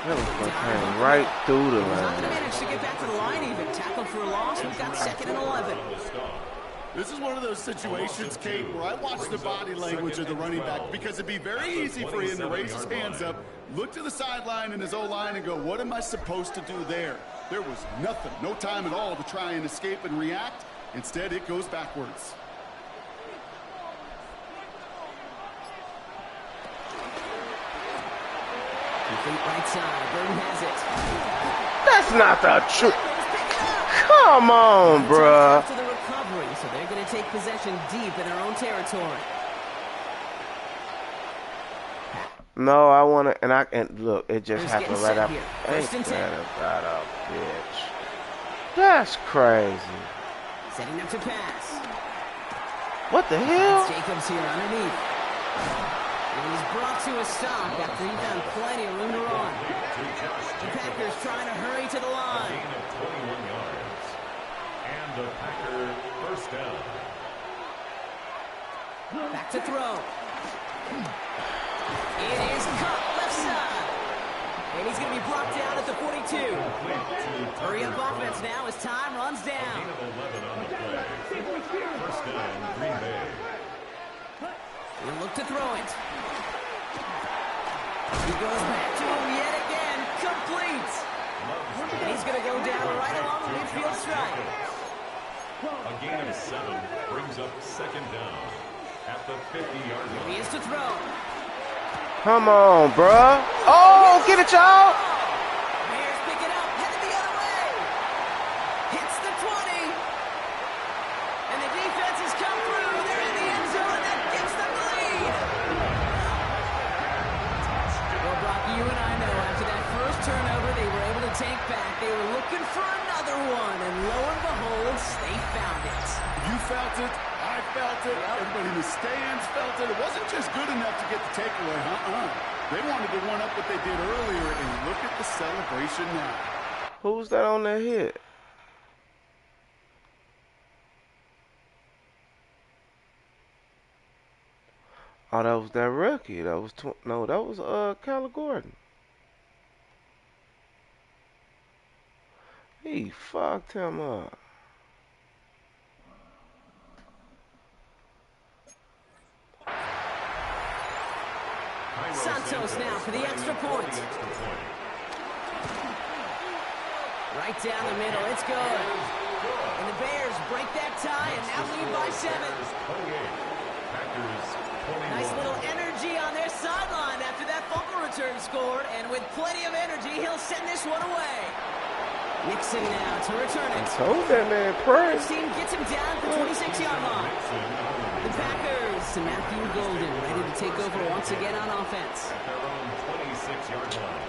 That was came right through the He's not line. going to manage to get back to the line even. Tackled for a loss. We've got 2nd and 11. This is one of those situations, Kate, where I watch the body language of the running back because it'd be very easy for him to raise his hands up, look to the sideline in his O-line and go, what am I supposed to do there? There was nothing, no time at all to try and escape and react. Instead, it goes backwards. Complete right side. Burton has it. That's not the truth. Come on, bruh. After the recovery, so they're going to take possession deep in their own territory. No, I want to, and look, it just Who's happened getting right set after. here? Ain't First and 10. that about a bitch? That's crazy. Setting up to pass. What the hell? That's Jacobs here underneath. And he's brought to a stop after he found plenty of room to run. The Packers trying to hurry to the line. Gain of 21 yards. And the Packer first down. Back to throw. It is cut left side. And he's going to be brought down at the 42. Hurry up offense now as time runs down. Gain of 11 on the play. First down, Green Bay. He'll look to throw it. He goes back to him yet again. Complete. And he's going to go down right along the midfield stripe. A gain of 7 brings up second down at the 50-yard line. He is to throw. Come on, bruh. Oh, get it, y'all. Bears pick it up, headed the other way. Hits the 20. And the defense has come through. They're in the end zone. That gives them the lead. Well, Brock, you and I know after that first turnover they were able to take back. They were looking for another one. And lo and behold, they found it. You felt it. I felt it. Everybody in the stands felt it. It wasn't just good enough to get the takeaway. They wanted to one up what they did earlier, and look at the celebration now. Who's that on that hit? Oh, that was that rookie. That was no, that was Kyler Gordon. He fucked him up. Santos now for the extra point. Right down the middle. It's good. And the Bears break that tie and now lead by 7. Nice little energy on their sideline after that fumble return scored. And with plenty of energy, he'll send this one away. Nixon now to return it. I told that man, pray. His team gets him down at the 26-yard line. The Packers and Matthew Golden ready to take over once again on offense. At their own 26-yard line.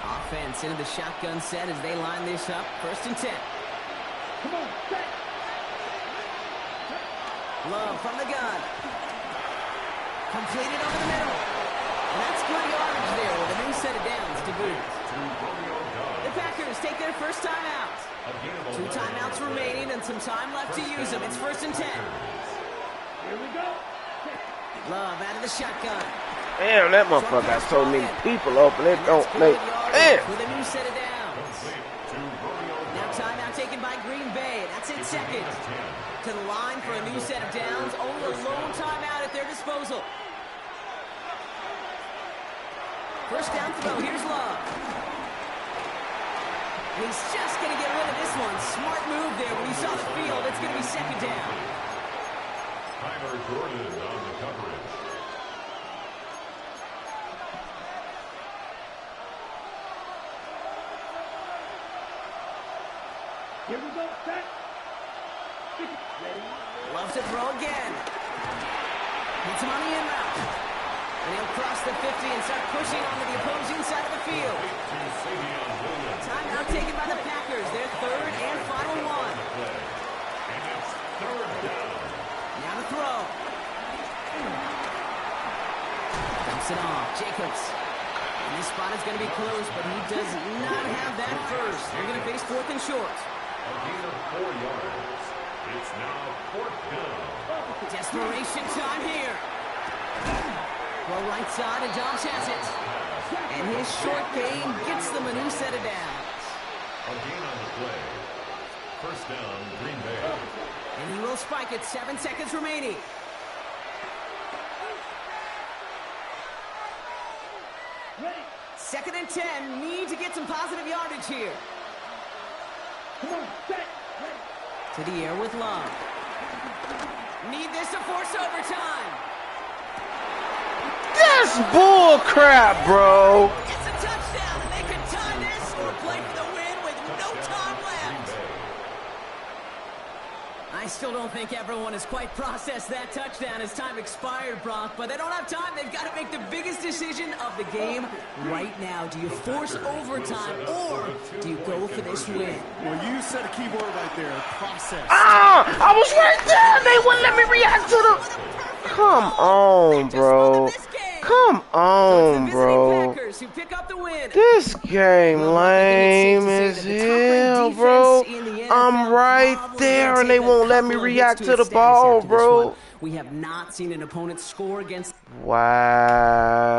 Offense into the shotgun set as they line this up. First and 10. Come on, set. Love from the gun. Completed over the middle. And that's good yardage there with a new set of downs to boot. The Packers take their first timeout. 2 timeouts remaining and some time left to use them. It's 1st and 10. Here we go. Love out of the shotgun. Damn, that motherfucker got so many people open. It don't make. Damn. With a new set of downs. Now timeout taken by Green Bay. That's it, 2nd. To the line for a new set of downs. Only a lone timeout at their disposal. First down throw. Here's Love. And he's just going to get rid of this one. Smart move there. When you saw the field, it's going to be 2nd down. Tyler Gordon on the coverage. Here we go. Set. Loves to throw again. Hits him on the in route. And he'll cross the 50 and start pushing onto the opposing side of the field. Timeout taken by the Packers. Their 3rd and final one. And it's 3rd down. Now the throw. Dumps it off. Jacobs. And this spot is going to be close, but he does not have that first. They're going to face 4th and short. A gain of 4 yards. It's now 4th down. Desperation time here. Well, right side, and Josh has it. And his short game gets them a new set of downs. A gain on the play. 1st down, Green Bay. And he will spike it. 7 seconds remaining. Ready. 2nd and 10. Need to get some positive yardage here. Come on. Set. Ready. To the air with Love. Need this to force overtime. That's bull crap, bro. It's a touchdown, and they can tie this or play for the win with no time left. I still don't think everyone has quite processed that touchdown as time expired, Brock, but they don't have time. They've got to make the biggest decision of the game right now. Do you force overtime, or do you go for this win? Well, you said a key word right there, process. Ah, I was right there. They wouldn't let me react to the. Come on, bro. Come on, bro. Who pick up the win. This game lame as hell, bro. I'm right there and they won't let me react to the ball, bro. We have not seen an opponent score against. Wow.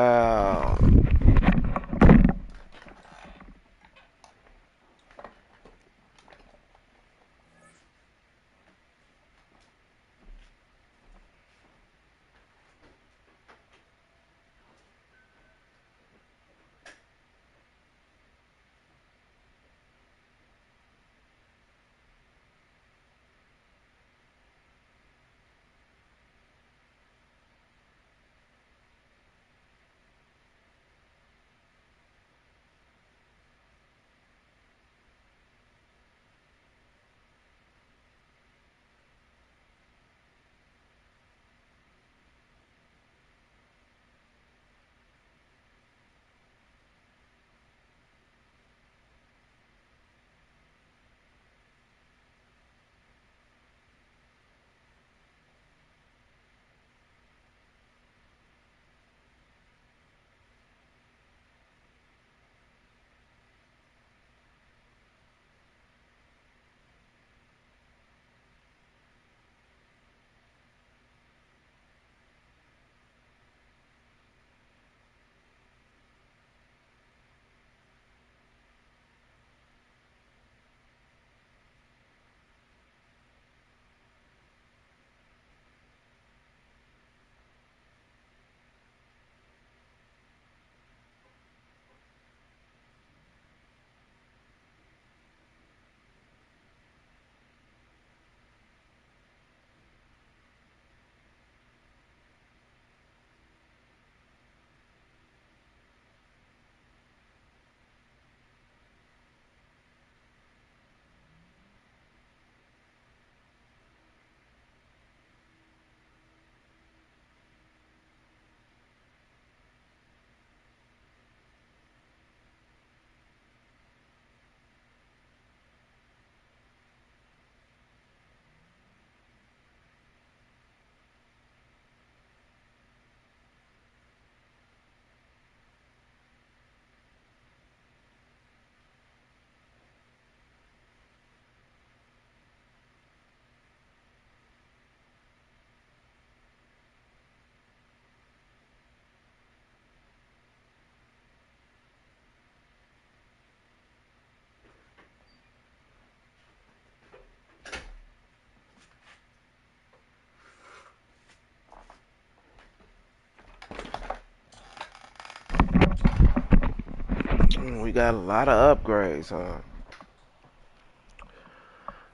got a lot of upgrades, huh?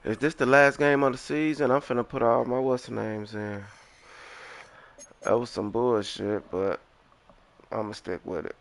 Is this the last game of the season? I'm finna put all my what's-the-names in. That was some bullshit, but I'ma stick with it.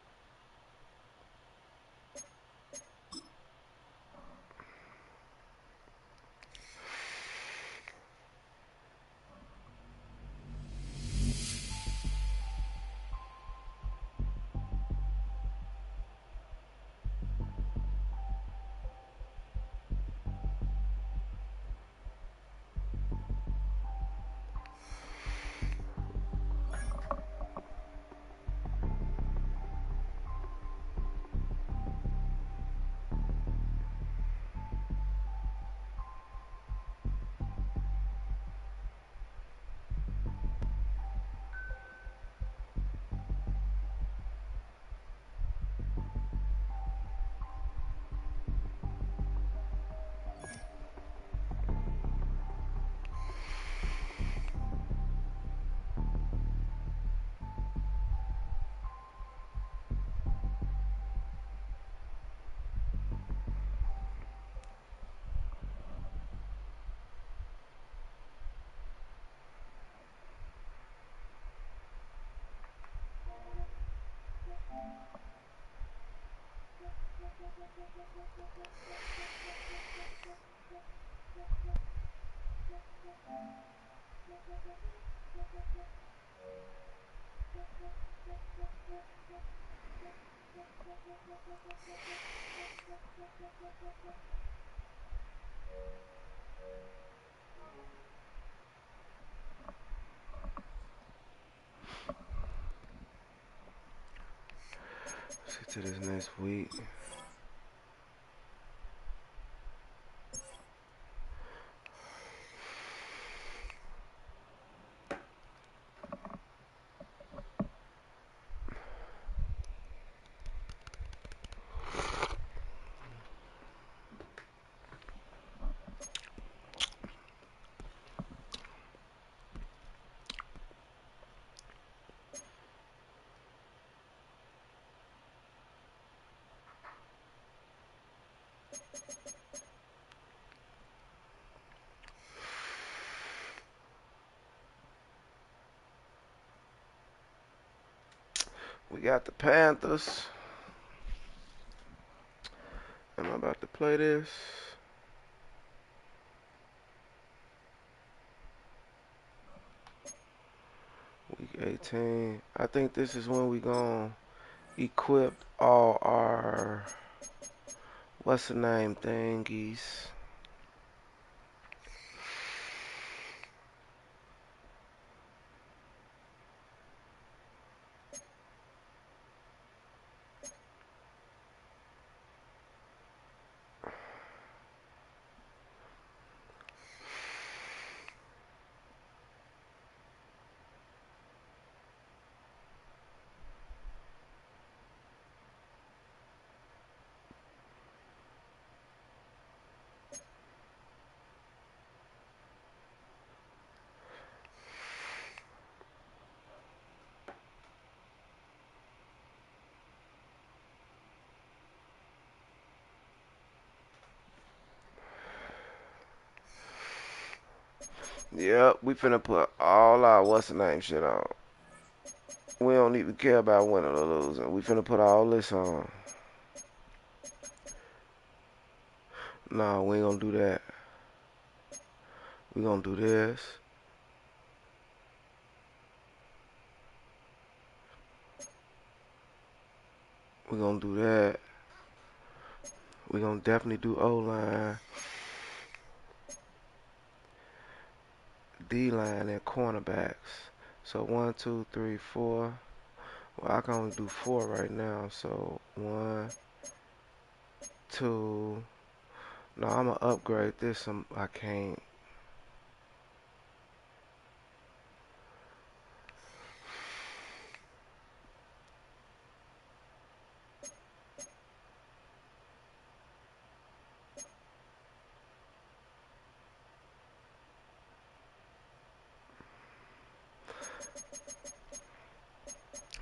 See to this next week. We got the Panthers. Am I about to play this? Week 18. I think this is when we gonna equip all our what's the name thingies. Yep, we finna put all our what's the name shit on. We don't even care about winning or losing. We finna put all this on. No, we ain't gonna do that. We gonna do this. We gonna do that. We gonna definitely do O-line, D-line, and cornerbacks. So 1, 2, 3, 4. Well, I can only do 4 right now. So 1, 2. No, I'm gonna upgrade this. I can't.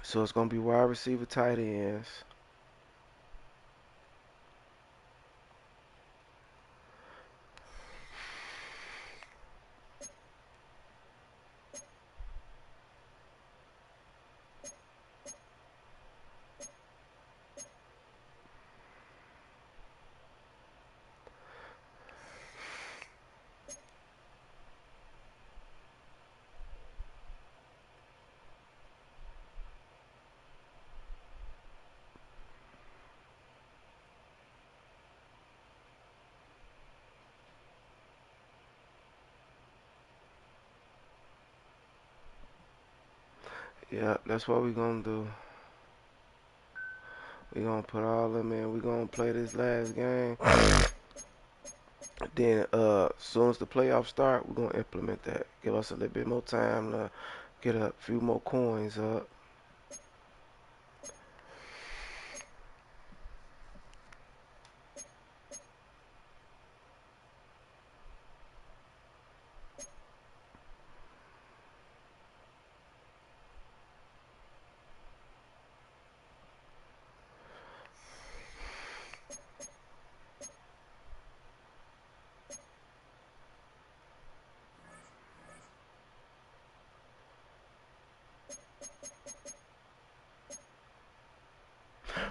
So it's gonna be wide receiver, tight ends. Yeah, that's what we're gonna do. We're gonna put all them in. We're gonna play this last game. Then as soon as the playoffs start, we're gonna implement that. Give us a little bit more time to get a few more coins up.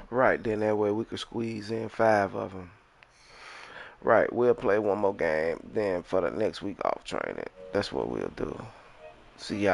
Right, then that way we could squeeze in 5 of them. Right, we'll play one more game. Then for the next week off training, that's what we'll do. See y'all.